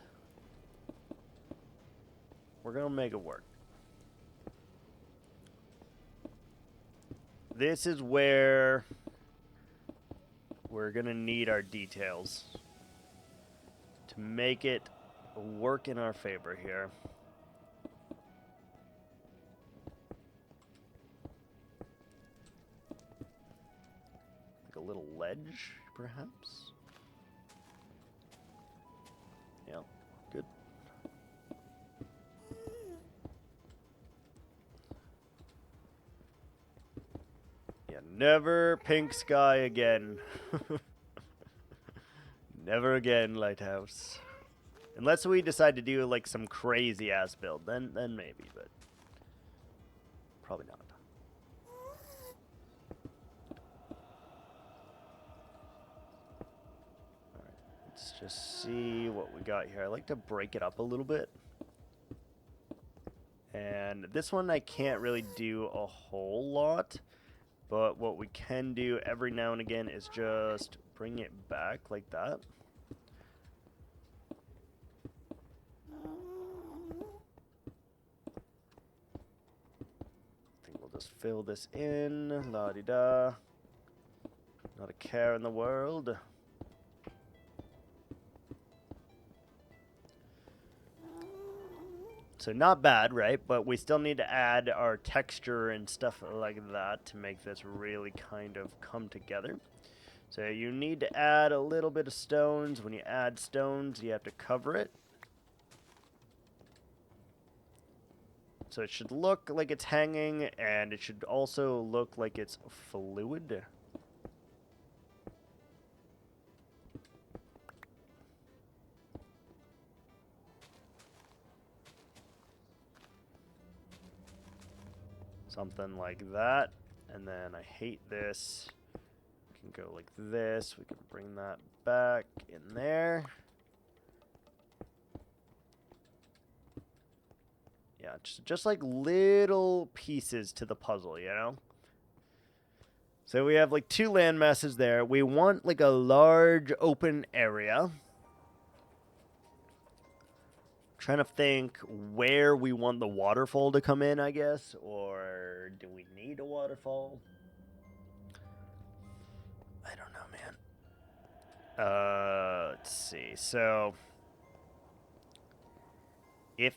we're gonna make it work. This is where we're gonna need our details to make it work in our favor here. Like a little ledge, perhaps? Yep, good. Yeah, never pink sky again. Never again, Lighthouse. Unless we decide to do like some crazy ass build, then maybe, but probably not. Alright, let's just see what we got here. I like to break it up a little bit. And this one I can't really do a whole lot, but what we can do every now and again is just bring it back like that. Just fill this in, la-di-da. Not a care in the world. So not bad, right? But we still need to add our texture and stuff like that to make this really kind of come together. So you need to add a little bit of stones. When you add stones, you have to cover it. So it should look like it's hanging, and it should also look like it's fluid. Something like that. And then I hate this. We can go like this. We can bring that back in there. Yeah, just like little pieces to the puzzle, you know? So we have like 2 land masses there. We want like a large open area. Trying to think where we want the waterfall to come in, I guess. Or do we need a waterfall? I don't know, man. Let's see. So if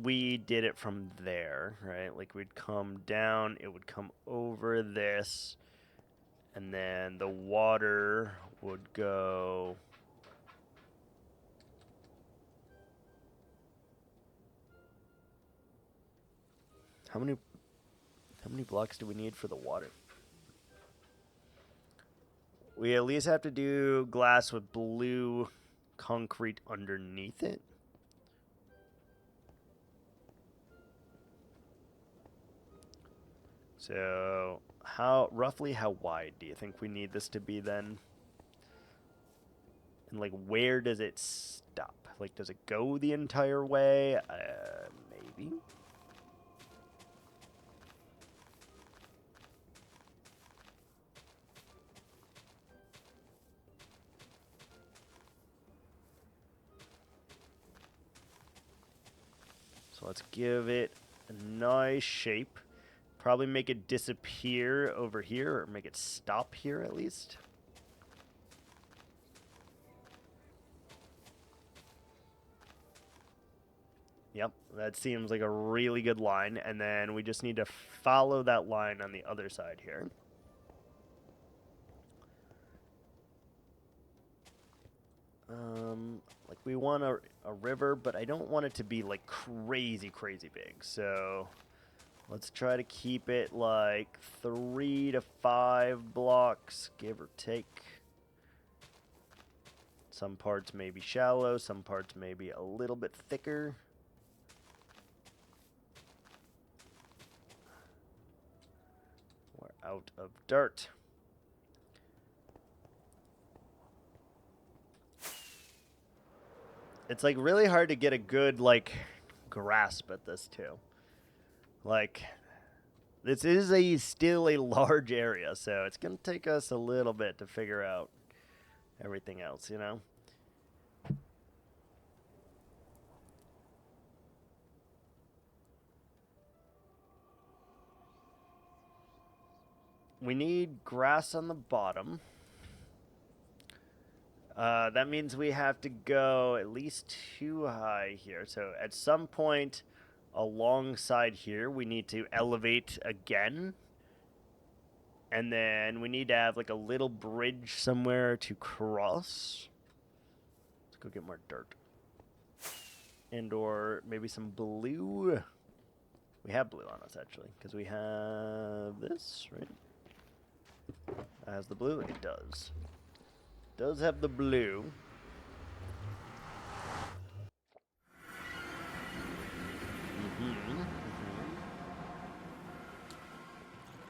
we did it from there, right? Like we'd come down, it would come over this, and then the water would go How many blocks do we need for the water? We at least have to do glass with blue concrete underneath it. So, roughly how wide do you think we need this to be then? And like, where does it stop? Like, does it go the entire way? Maybe. So let's give it a nice shape. Probably make it disappear over here, or make it stop here at least. Yep, that seems like a really good line. And then we just need to follow that line on the other side here. Like we want a river, but I don't want it to be like crazy big. So let's try to keep it like 3 to 5 blocks, give or take. Some parts may be shallow, some parts may be a little bit thicker. We're out of dirt. It's like really hard to get a good like grasp at this too. Like this is still a large area, so it's gonna take us a little bit to figure out everything else, you know? We need grass on the bottom. That means we have to go at least 2 high here. So at some point alongside here, we need to elevate again. And then we need to have like a little bridge somewhere to cross. Let's go get more dirt. And or maybe some blue. We have blue on us actually, because we have this, right? Has the blue? It does. Does have the blue.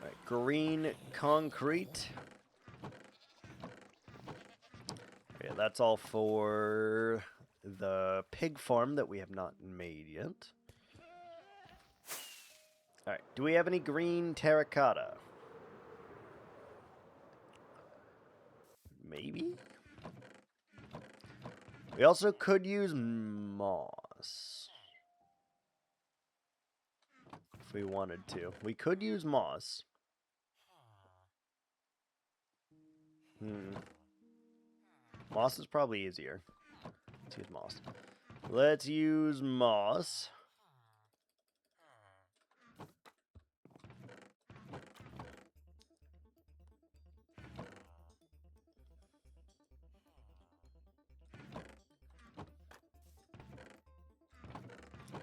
Alright, green concrete. Yeah, that's all for the pig farm that we have not made yet. Alright, do we have any green terracotta? Maybe? We also could use moss. If we wanted to. We could use moss. Moss is probably easier. Let's use moss. Let's use moss.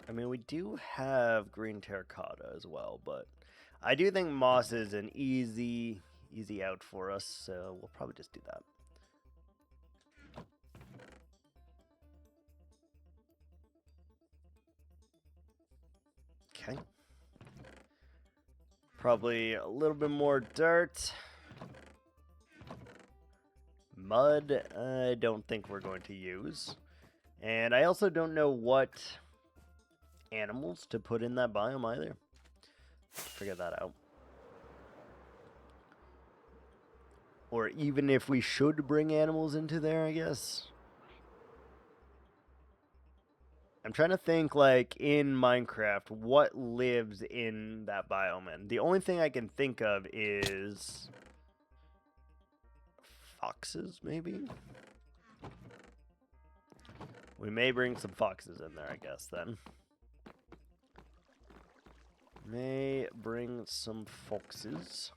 I mean, we do have green terracotta as well, but I do think moss is an easy out for us, so we'll probably just do that. Okay. Probably a little bit more dirt. Mud, I don't think we're going to use. And I also don't know what animals to put in that biome either. Figure that out. Or even if we should bring animals into there, I guess. I'm trying to think, like, in Minecraft, what lives in that biome. And the only thing I can think of is foxes, maybe? We may bring some foxes in there, I guess, then. May bring some foxes.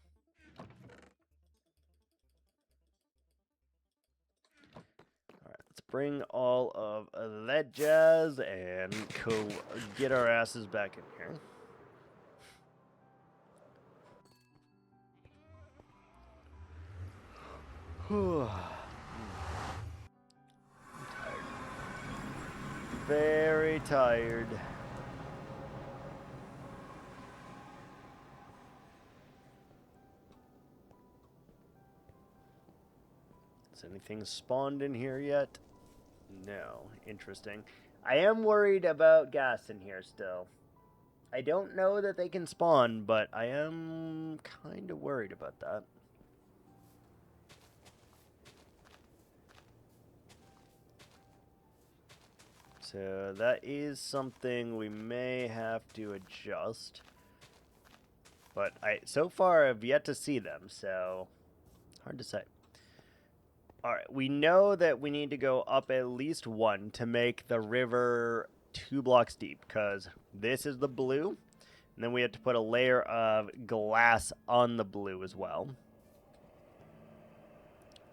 Alright, let's bring all of that jazz and go get our asses back in here. I'm tired. Very tired. Has anything spawned in here yet? No. Interesting. I am worried about gas in here still. I don't know that they can spawn, but I am kind of worried about that. So that is something we may have to adjust. But so far I've yet to see them, so hard to say. Alright, we know that we need to go up at least 1 to make the river 2 blocks deep, because this is the blue, and then we have to put a layer of glass on the blue as well.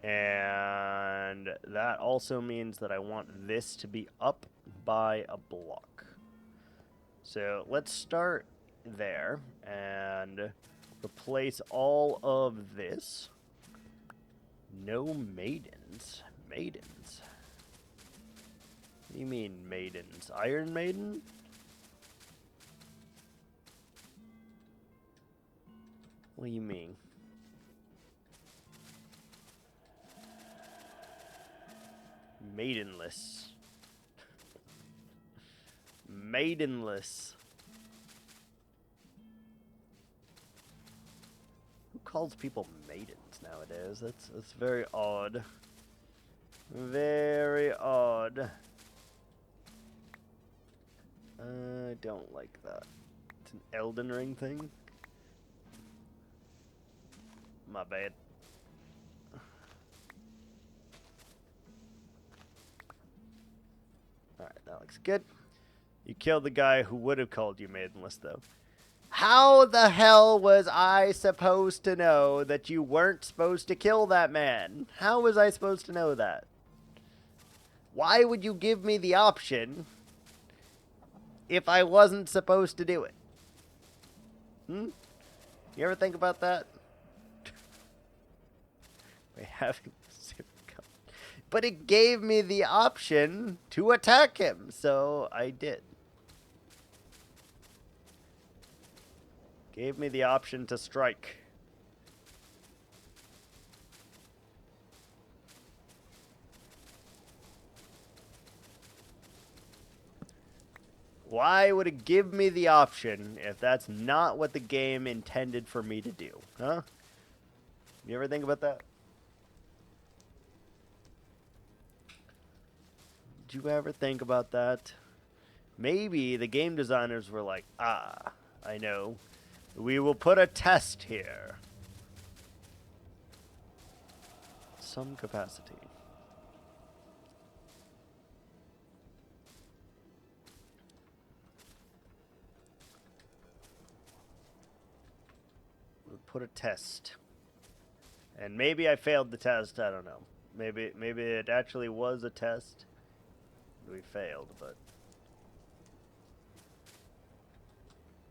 And that also means that I want this to be up by a block. So let's start there and replace all of this. No maidens. Maidens. What do you mean maidens? Iron Maiden? What do you mean? Maidenless. Maidenless. Who calls people maidens nowadays? That's very odd. Very odd. I don't like that. It's an Elden Ring thing. My bad. Alright, that looks good. You killed the guy who would have called you maidenless, though. How the hell was I supposed to know that you weren't supposed to kill that man? How was I supposed to know that? Why would you give me the option if I wasn't supposed to do it? You ever think about that? We haven't. But it gave me the option to attack him, so I did. Gave me the option to strike. Why would it give me the option if that's not what the game intended for me to do? Huh? You ever think about that? Did you ever think about that? Maybe the game designers were like, ah, I know. We will put a test here. Some capacity. We'll put a test. And maybe I failed the test, I don't know. Maybe it actually was a test. We failed, but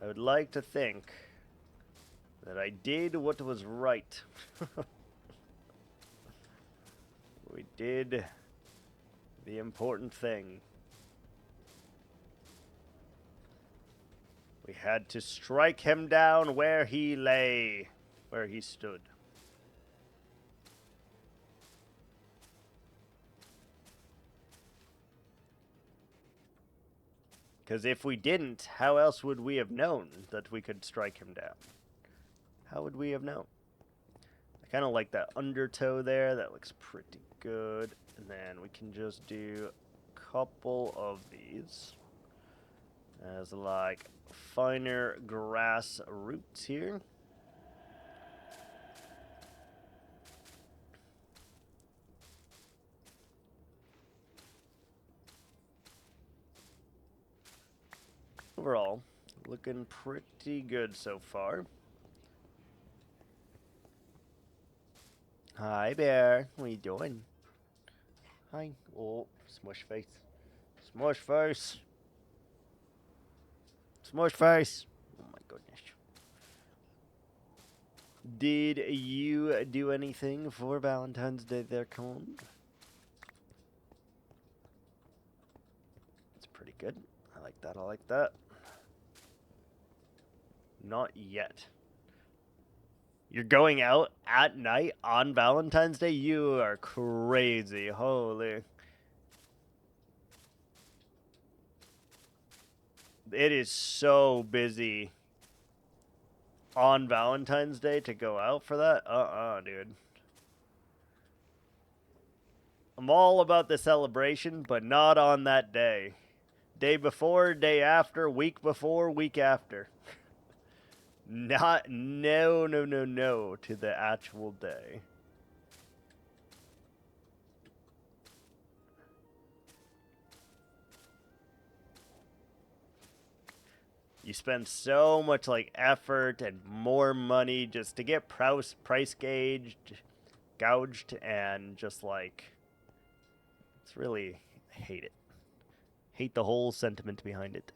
I would like to think that I did what was right. We did the important thing. We had to strike him down where he lay, where he stood. Because if we didn't, how else would we have known that we could strike him down? How would we have known? I kind of like that undertow there. That looks pretty good. And then we can just do a couple of these as like finer grass roots here. Overall, looking pretty good so far. Hi, bear. What are you doing? Hi. Oh, smush face. Smush face. Smush face. Oh my goodness. Did you do anything for Valentine's Day there, Colin? It's pretty good. I like that. I like that. Not yet. You're going out at night on Valentine's Day? You are crazy. Holy. It is so busy on Valentine's Day to go out for that. Dude. I'm all about the celebration, but not on that day. Day before, day after, week before, week after. No to the actual day. You spend so much like effort and more money just to get price gouged, and just like it's really, I hate it. Hate the whole sentiment behind it.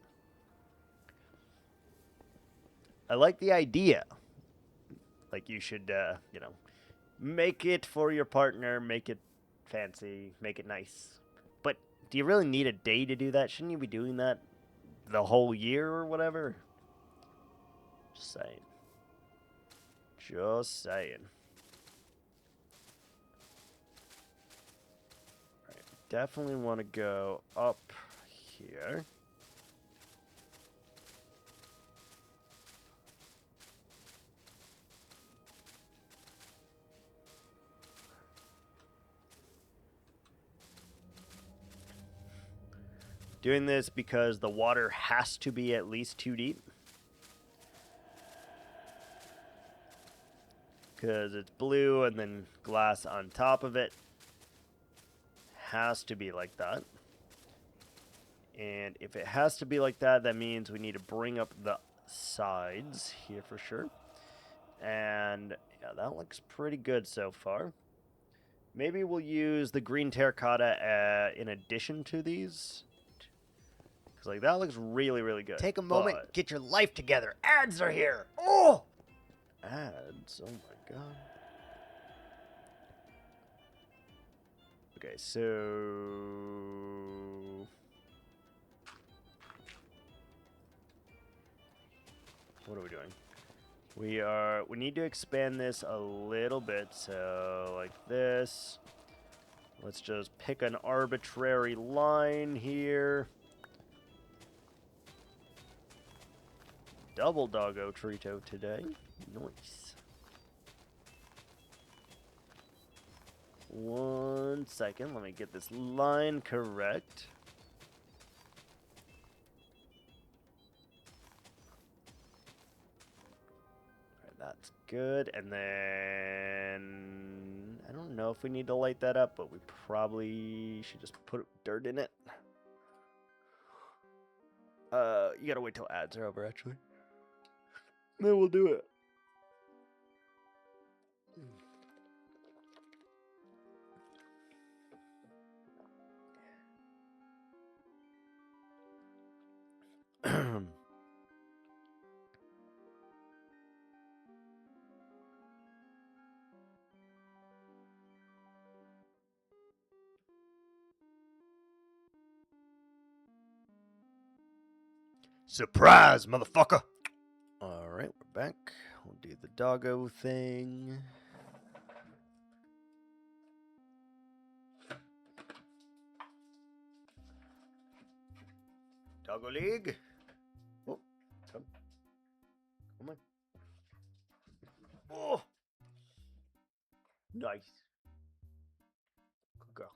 I like the idea. Like you should, you know, make it for your partner, make it fancy, make it nice. But do you really need a day to do that? Shouldn't you be doing that the whole year or whatever? Just saying. Just saying. Alright, definitely want to go up here. Doing this because the water has to be at least 2 deep. Because it's blue and then glass on top of it. Has to be like that. And if it has to be like that, that means we need to bring up the sides here for sure. And yeah, that looks pretty good so far. Maybe we'll use the green terracotta in addition to these. Because like that looks really, really good. Take a moment, get your life together. Ads are here. Oh! Ads? Oh my god. Okay, so what are we doing? We need to expand this a little bit, so like this. Let's just pick an arbitrary line here. Double doggo Trito today. Nice. 1 second, let me get this line correct. Alright, that's good. And then I don't know if we need to light that up, but we probably should just put dirt in it. You gotta wait till ads are over, actually. Then we'll do it. Surprise, motherfucker! Alright, we're back. We'll do the doggo thing. Doggo League. Oh, come. Come on. Oh! Nice. Good girl.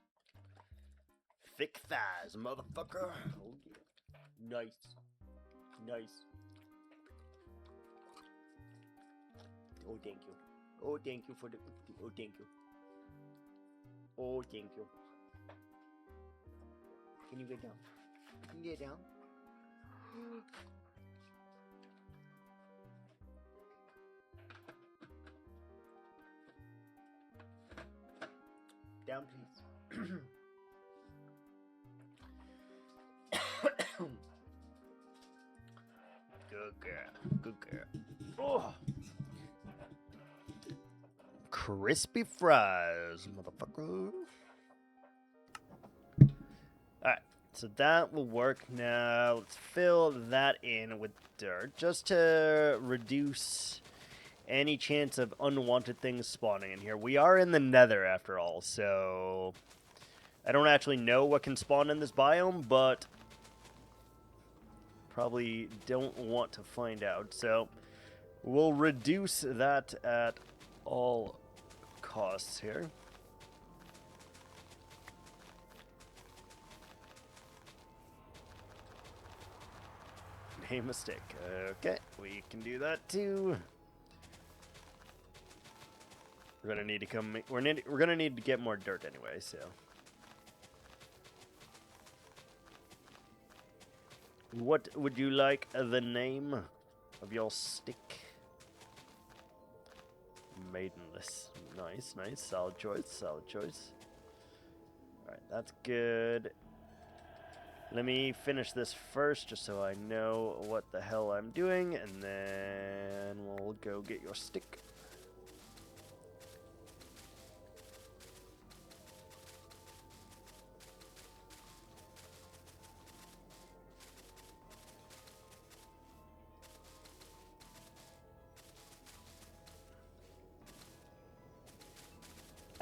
Thick thighs, motherfucker. Oh, yeah. Nice. Nice. Oh, thank you. Oh, thank you for the... Oh, thank you. Oh, thank you. Can you get down? Can you get down? Down, please. Good girl. Good girl. Oh! Crispy fries, motherfucker. Alright, so that will work now. Let's fill that in with dirt just to reduce any chance of unwanted things spawning in here. We are in the nether after all, so I don't actually know what can spawn in this biome, but probably don't want to find out. So we'll reduce that at all costs here. A mistake. Okay, we can do that too. We're gonna need to come. We're gonna need to get more dirt anyway. So What would you like the name of your stick? Maidenless. Nice, nice. Solid choice, solid choice. Alright, that's good. Let me finish this first, just so I know what the hell I'm doing, and then we'll go get your stick.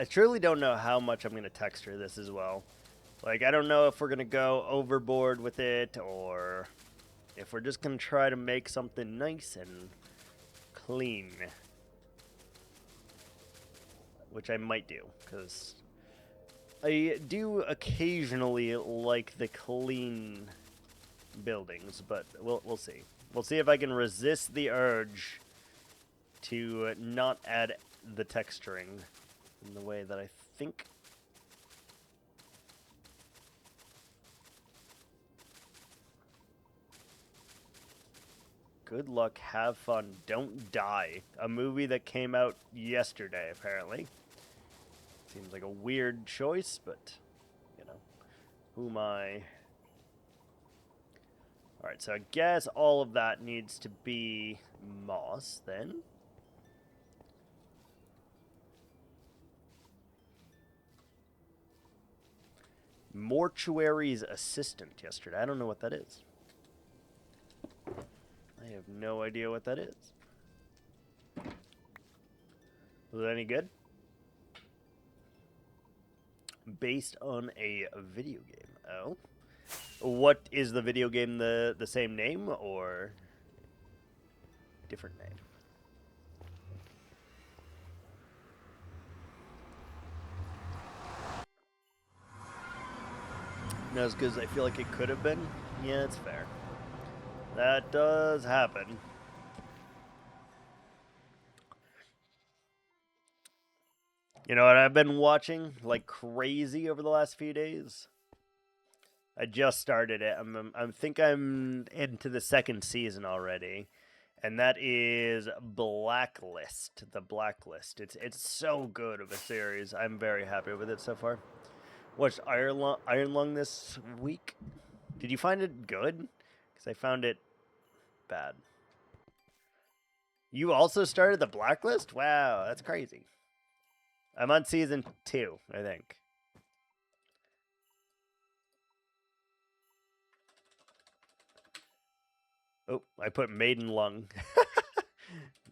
I truly don't know how much I'm going to texture this as well. Like, I don't know if we're going to go overboard with it, or if we're just going to try to make something nice and clean. Which I might do, because I do occasionally like the clean buildings, but we'll see. We'll see if I can resist the urge to not add the texturing in the way that I think. Good luck, have fun, don't die. A movie that came out yesterday, apparently. Seems like a weird choice, but, you know, who am I? Alright, so I guess all of that needs to be moss, then. Mortuary's assistant yesterday. I don't know what that is. I have no idea what that is. Was it any good? Based on a video game. Oh. What is the video game? The same name or different name? Not as good as I feel like it could have been. Yeah, it's fair. That does happen. You know what I've been watching like crazy over the last few days? I just started it. I think I'm into the second season already, and that is Blacklist. The Blacklist. It's so good of a series. I'm very happy with it so far. Watched Iron Lung this week. Did you find it good? Because I found it bad. You also started the Blacklist? Wow, that's crazy. I'm on season 2, I think. Oh, I put Maiden Lung.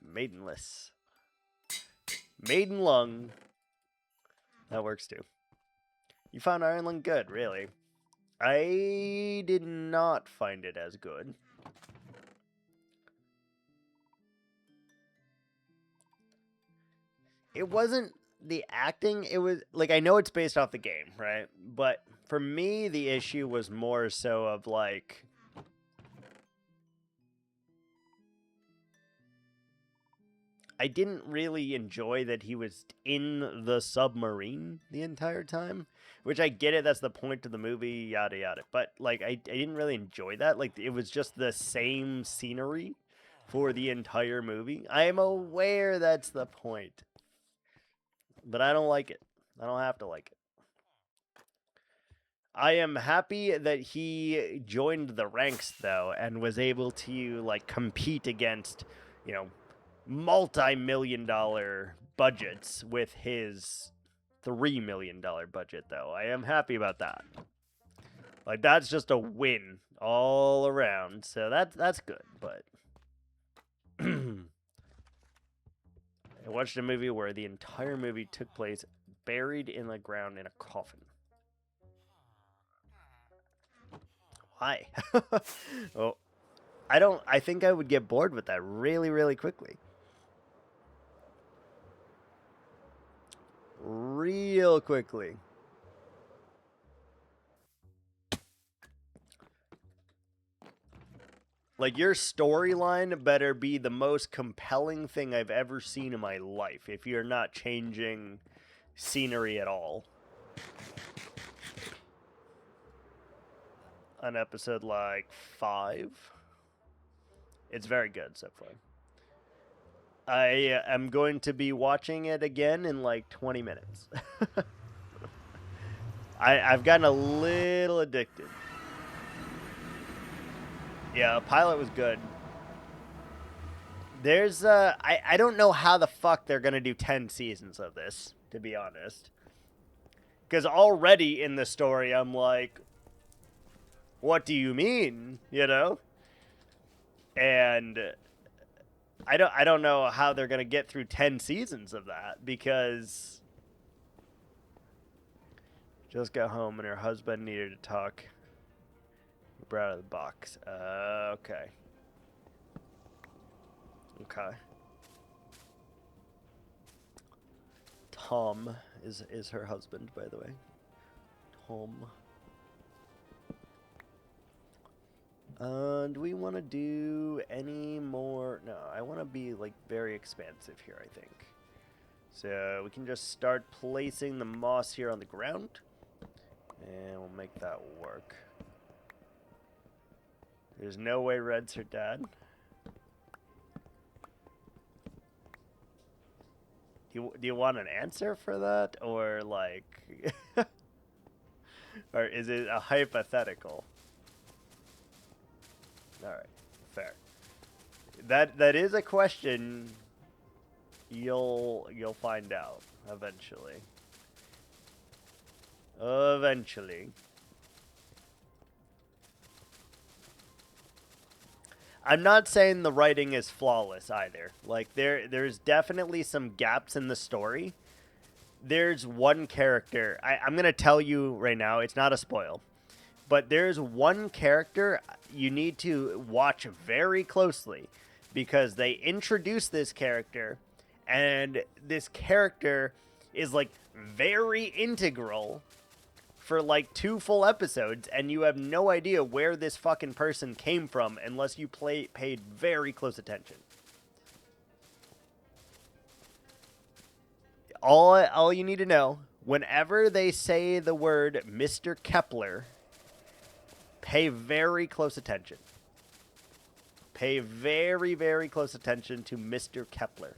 Maidenless. Maiden Lung. That works too. You found Iron Lung good, really. I did not find it as good. It wasn't the acting. It was, like, I know it's based off the game, right? But for me, the issue was more so of, like, I didn't really enjoy that he was in the submarine the entire time, which I get it. That's the point of the movie, yada, yada. But, like, I didn't really enjoy that. Like, it was just the same scenery for the entire movie. I am aware that's the point, but I don't like it. I don't have to like it. I am happy that he joined the ranks, though, and was able to, like, compete against, you know, multi-million-dollar budgets with his $3 million budget, though. I am happy about that. Like, that's just a win all around, so that's good, but I watched a movie where the entire movie took place buried in the ground in a coffin. Why? Oh, I think I would get bored with that really, really quickly. Real quickly. Like, your storyline better be the most compelling thing I've ever seen in my life if you're not changing scenery at all. on episode like 5. It's very good so far. I am going to be watching it again in like 20 minutes. I've gotten a little addicted. Yeah, pilot was good. There's I don't know how the fuck they're gonna do 10 seasons of this, to be honest. Because already in the story, I'm like, what do you mean? You know? And I don't know how they're gonna get through 10 seasons of that, because just got home and her husband needed to talk. We're out of the box. Okay. Okay. Tom is her husband, by the way. Tom. Do we want to do any more? No, I want to be like very expansive here, I think. So we can just start placing the moss here on the ground, and we'll make that work. There's no way Red's her dad. Do you want an answer for that, or like, or is it a hypothetical? All right, fair. That is a question. You'll find out eventually. Eventually. I'm not saying the writing is flawless either. Like there's definitely some gaps in the story. There's one character. I'm gonna tell you right now. It's not a spoil, but there's one character you need to watch very closely, because they introduce this character, and this character is like very integral for like 2 full episodes, and you have no idea where this fucking person came from unless you paid very close attention. All you need to know, whenever they say the word Mr. Kepler, pay very close attention. Pay very, very close attention to Mr. Kepler.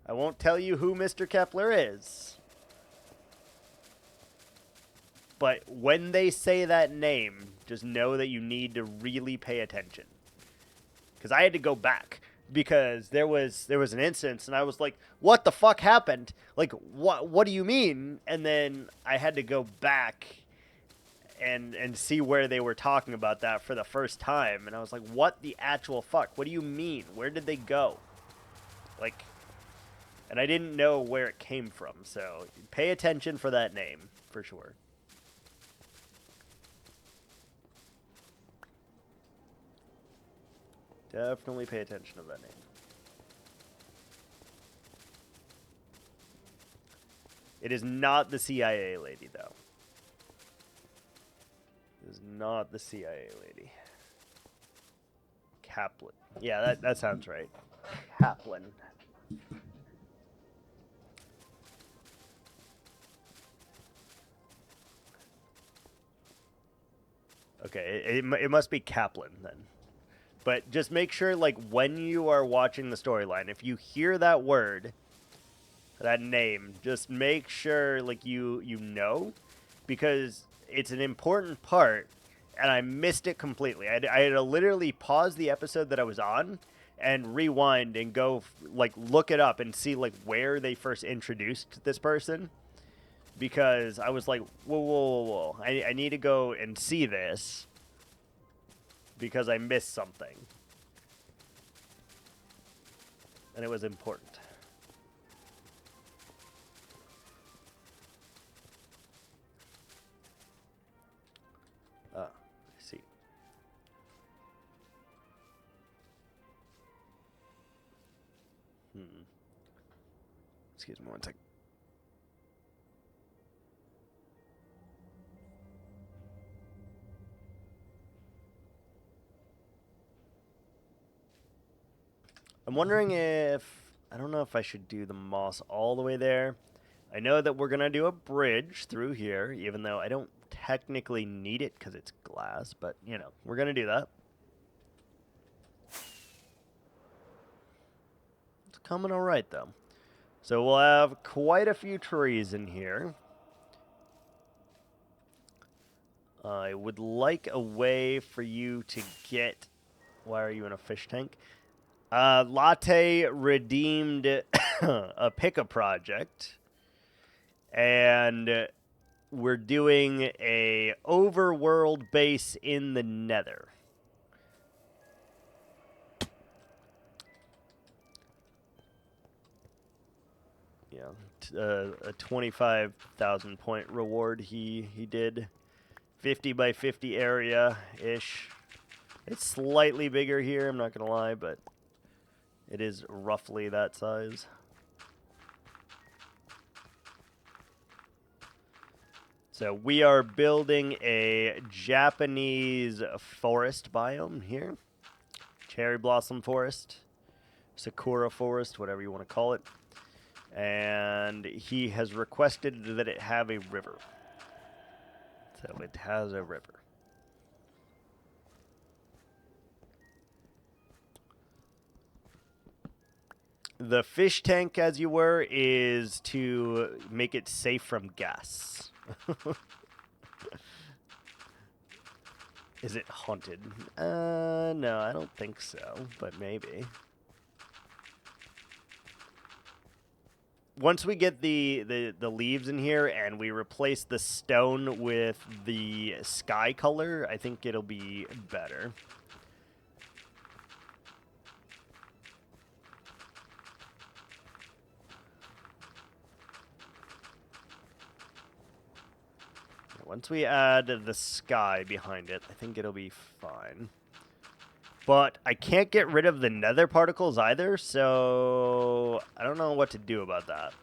I won't tell you who Mr. Kepler is. But when they say that name, just know that you need to really pay attention. Because I had to go back, because there was an instance, and I was like, what the fuck happened? Like, what do you mean? And then I had to go back and see where they were talking about that for the first time. And I was like, what the actual fuck? What do you mean? Where did they go? Like... And I didn't know where it came from, so pay attention for that name, for sure. Definitely pay attention to that name. It is not the CIA lady, though. It is not the CIA lady. Kaplan. Yeah, that sounds right. Kaplan. Okay, it must be Kaplan then. But just make sure, like, when you are watching the storyline, if you hear that word, that name, just make sure, like, you know, because it's an important part, and I missed it completely. I had to literally pause the episode that I was on and rewind and go, like, look it up and see, like, where they first introduced this person. Because I was like, whoa. I need to go and see this, because I missed something. And it was important. I see. Excuse me one second. I'm wondering if... I don't know if I should do the moss all the way there. I know that we're going to do a bridge through here, even though I don't technically need it because it's glass, but, you know, we're going to do that. It's coming all right, though. So we'll have quite a few trees in here. I would like a way for you to get... Why are you in a fish tank? Latte redeemed a pickup project. And we're doing a overworld base in the Nether. Yeah, a 25,000 point reward he did. 50 by 50 area-ish. It's slightly bigger here, I'm not going to lie, but it is roughly that size. So we are building a Japanese forest biome here. Cherry blossom forest. Sakura forest, whatever you want to call it. And he has requested that it have a river. So it has a river. The fish tank, as you were, is to make it safe from gas. Is it haunted? No, I don't think so, but maybe. Once we get the leaves in here and we replace the stone with the sky color, I think it'll be better. Once we add the sky behind it, I think it'll be fine. But I can't get rid of the nether particles either, so I don't know what to do about that.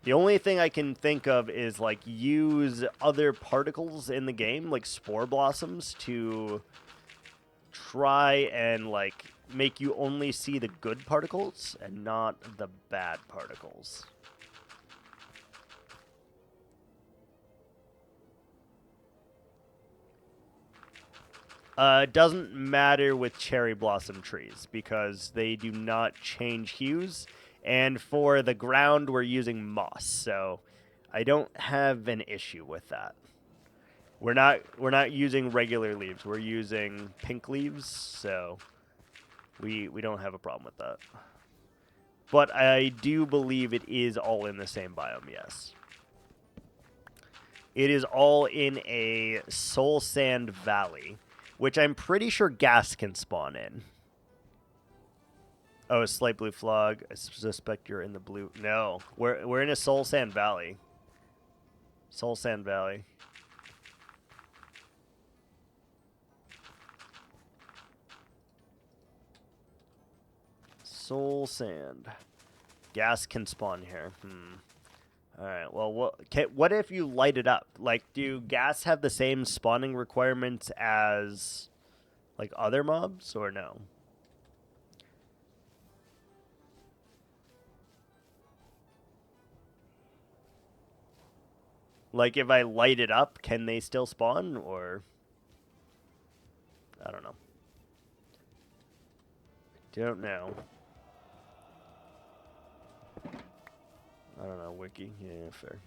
The only thing I can think of is, like, use other particles in the game, like spore blossoms, to try and, like, make you only see the good particles and not the bad particles. It doesn't matter with cherry blossom trees because they do not change hues. And for the ground, we're using moss, so I don't have an issue with that. We're not using regular leaves. We're using pink leaves, so we don't have a problem with that. But I do believe it is all in the same biome, yes. It is all in a soul sand valley, which I'm pretty sure gas can spawn in. Oh, a slight blue flag. I suspect you're in the blue. No, we're in a soul sand valley. Soul sand valley. Soul sand. Gas can spawn here. All right. Well, what if you light it up? Like, do gas have the same spawning requirements as, like, other mobs, or no? Like, if I light it up, can they still spawn, or... I don't know. Don't know. I don't know, Wiki. Yeah, fair.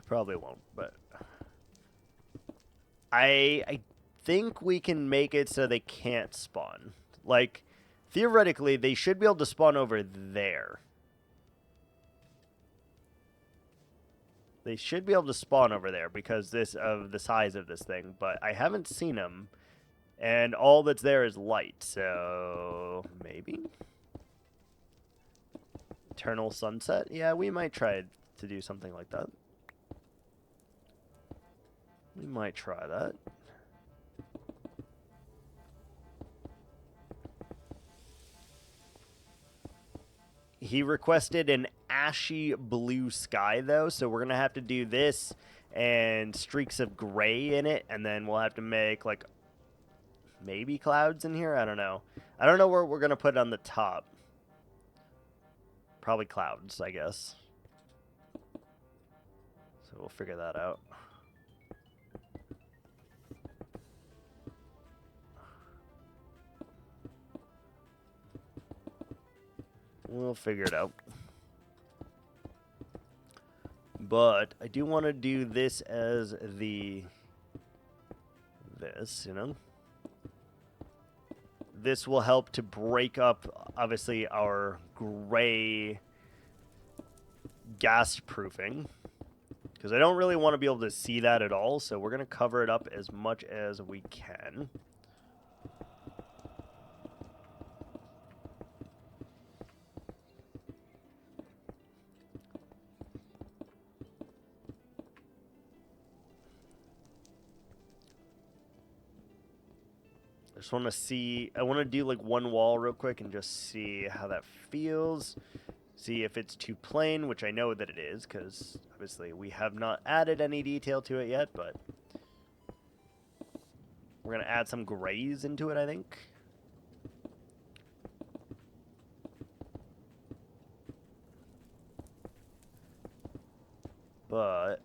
Probably won't, but I think we can make it so they can't spawn. Like, theoretically, they should be able to spawn over there. They should be able to spawn over there because of the size of this thing, but I haven't seen them, and all that's there is light, so maybe? Eternal sunset? Yeah, we might try to do something like that. We might try that. He requested an ashy blue sky, though, so we're going to have to do this and streaks of gray in it, and then we'll have to make, like, maybe clouds in here? I don't know. I don't know where we're going to put it on the top. Probably clouds, I guess. So we'll figure that out. We'll figure it out. But I do want to do this as this, you know? This will help to break up, obviously, our gray gas proofing. Because I don't really want to be able to see that at all, so we're going to cover it up as much as we can. I just want to see, I want to do like one wall real quick and just see how that feels. See if it's too plain, which I know that it is, because obviously we have not added any detail to it yet, but we're going to add some grays into it, I think. But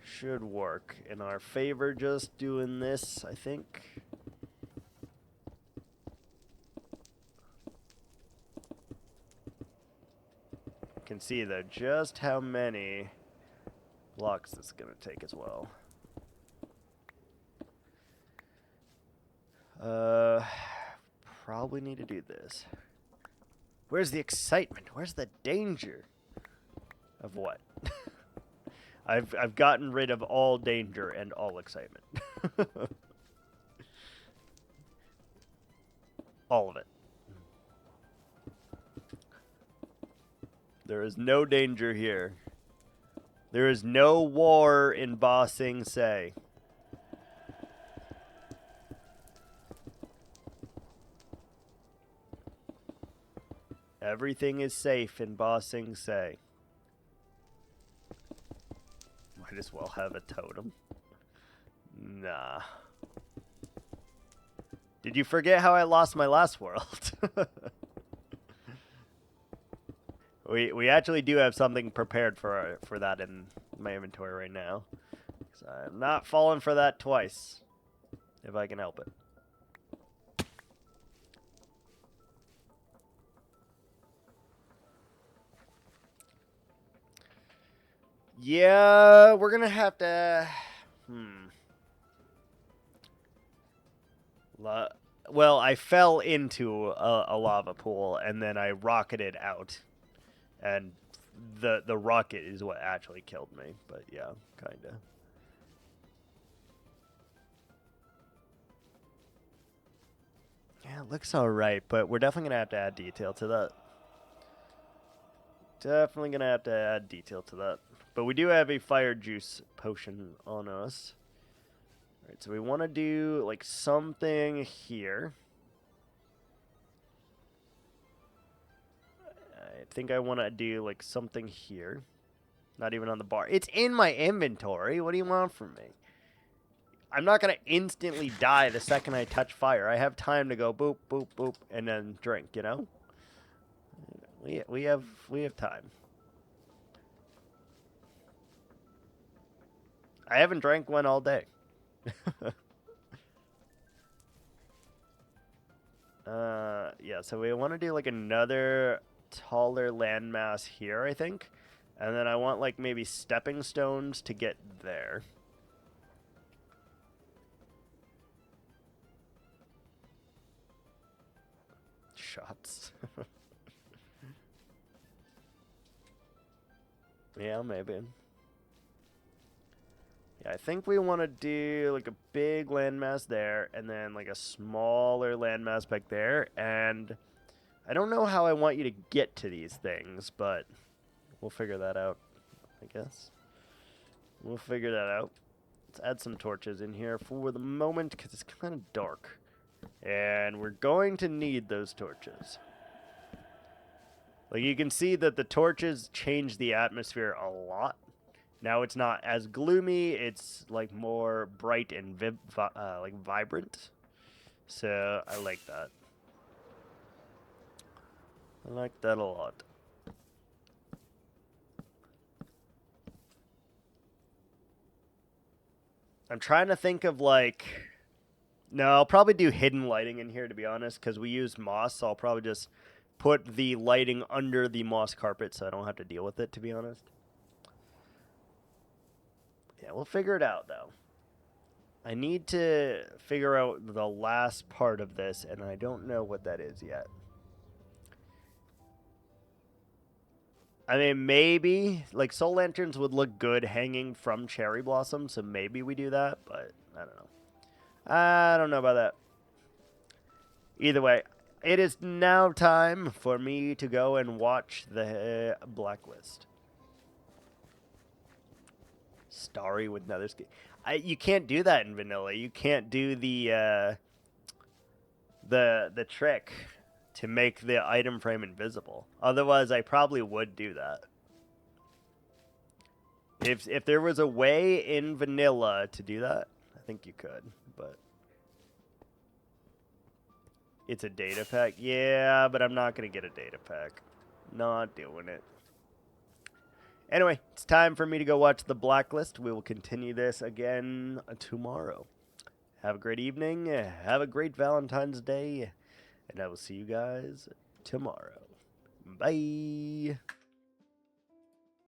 should work in our favor just doing this, I think. You can see though just how many blocks this is going to take as well. Probably need to do this. Where's the excitement? Where's the danger? Of what? I've gotten rid of all danger and all excitement. All of it. There is no danger here. There is no war in Ba Sing Se. Everything is safe in Ba Sing Se. Might as well have a totem. Nah. Did you forget how I lost my last world? We actually do have something prepared for that in my inventory right now. So I'm not falling for that twice, if I can help it. Yeah, we're gonna have to. Well, I fell into a lava pool and then I rocketed out, and the rocket is what actually killed me. But yeah, kinda. Yeah, it looks alright, but we're definitely gonna have to add detail to that. Definitely gonna have to add detail to that. But we do have a fire juice potion on us. Alright, so we want to do like something here. I think I want to do like something here. Not even on the bar. It's in my inventory. What do you want from me? I'm not going to instantly die the second I touch fire. I have time to go boop, boop, boop, and then drink, you know? We have time. I haven't drank one all day. Yeah, so we want to do like another taller landmass here, I think. And then I want like maybe stepping stones to get there. Shots. Yeah, maybe. Yeah, I think we want to do like a big landmass there and then like a smaller landmass back there. And I don't know how I want you to get to these things, but we'll figure that out, I guess. We'll figure that out. let's add some torches in here for the moment because it's kind of dark. And we're going to need those torches. Like, you can see that the torches change the atmosphere a lot. Now it's not as gloomy, it's like more bright and like vibrant. So I like that. I like that a lot. I'm trying to think of like... No, I'll probably do hidden lighting in here, to be honest, because we use moss, so I'll probably just put the lighting under the moss carpet so I don't have to deal with it, to be honest. Yeah, we'll figure it out, though. I need to figure out the last part of this, and I don't know what that is yet. I mean, maybe, like, soul lanterns would look good hanging from cherry blossom, so maybe we do that, but I don't know. I don't know about that. Either way, it is now time for me to go and watch the Blacklist. Starry with nether skin. You can't do that in vanilla. You can't do the trick to make the item frame invisible. Otherwise, I probably would do that. If there was a way in vanilla to do that, I think you could, but it's a data pack. Yeah, but I'm not going to get a data pack. Not doing it. Anyway, it's time for me to go watch the Blacklist. We will continue this again tomorrow. Have a great evening. Have a great Valentine's Day. And I will see you guys tomorrow. Bye.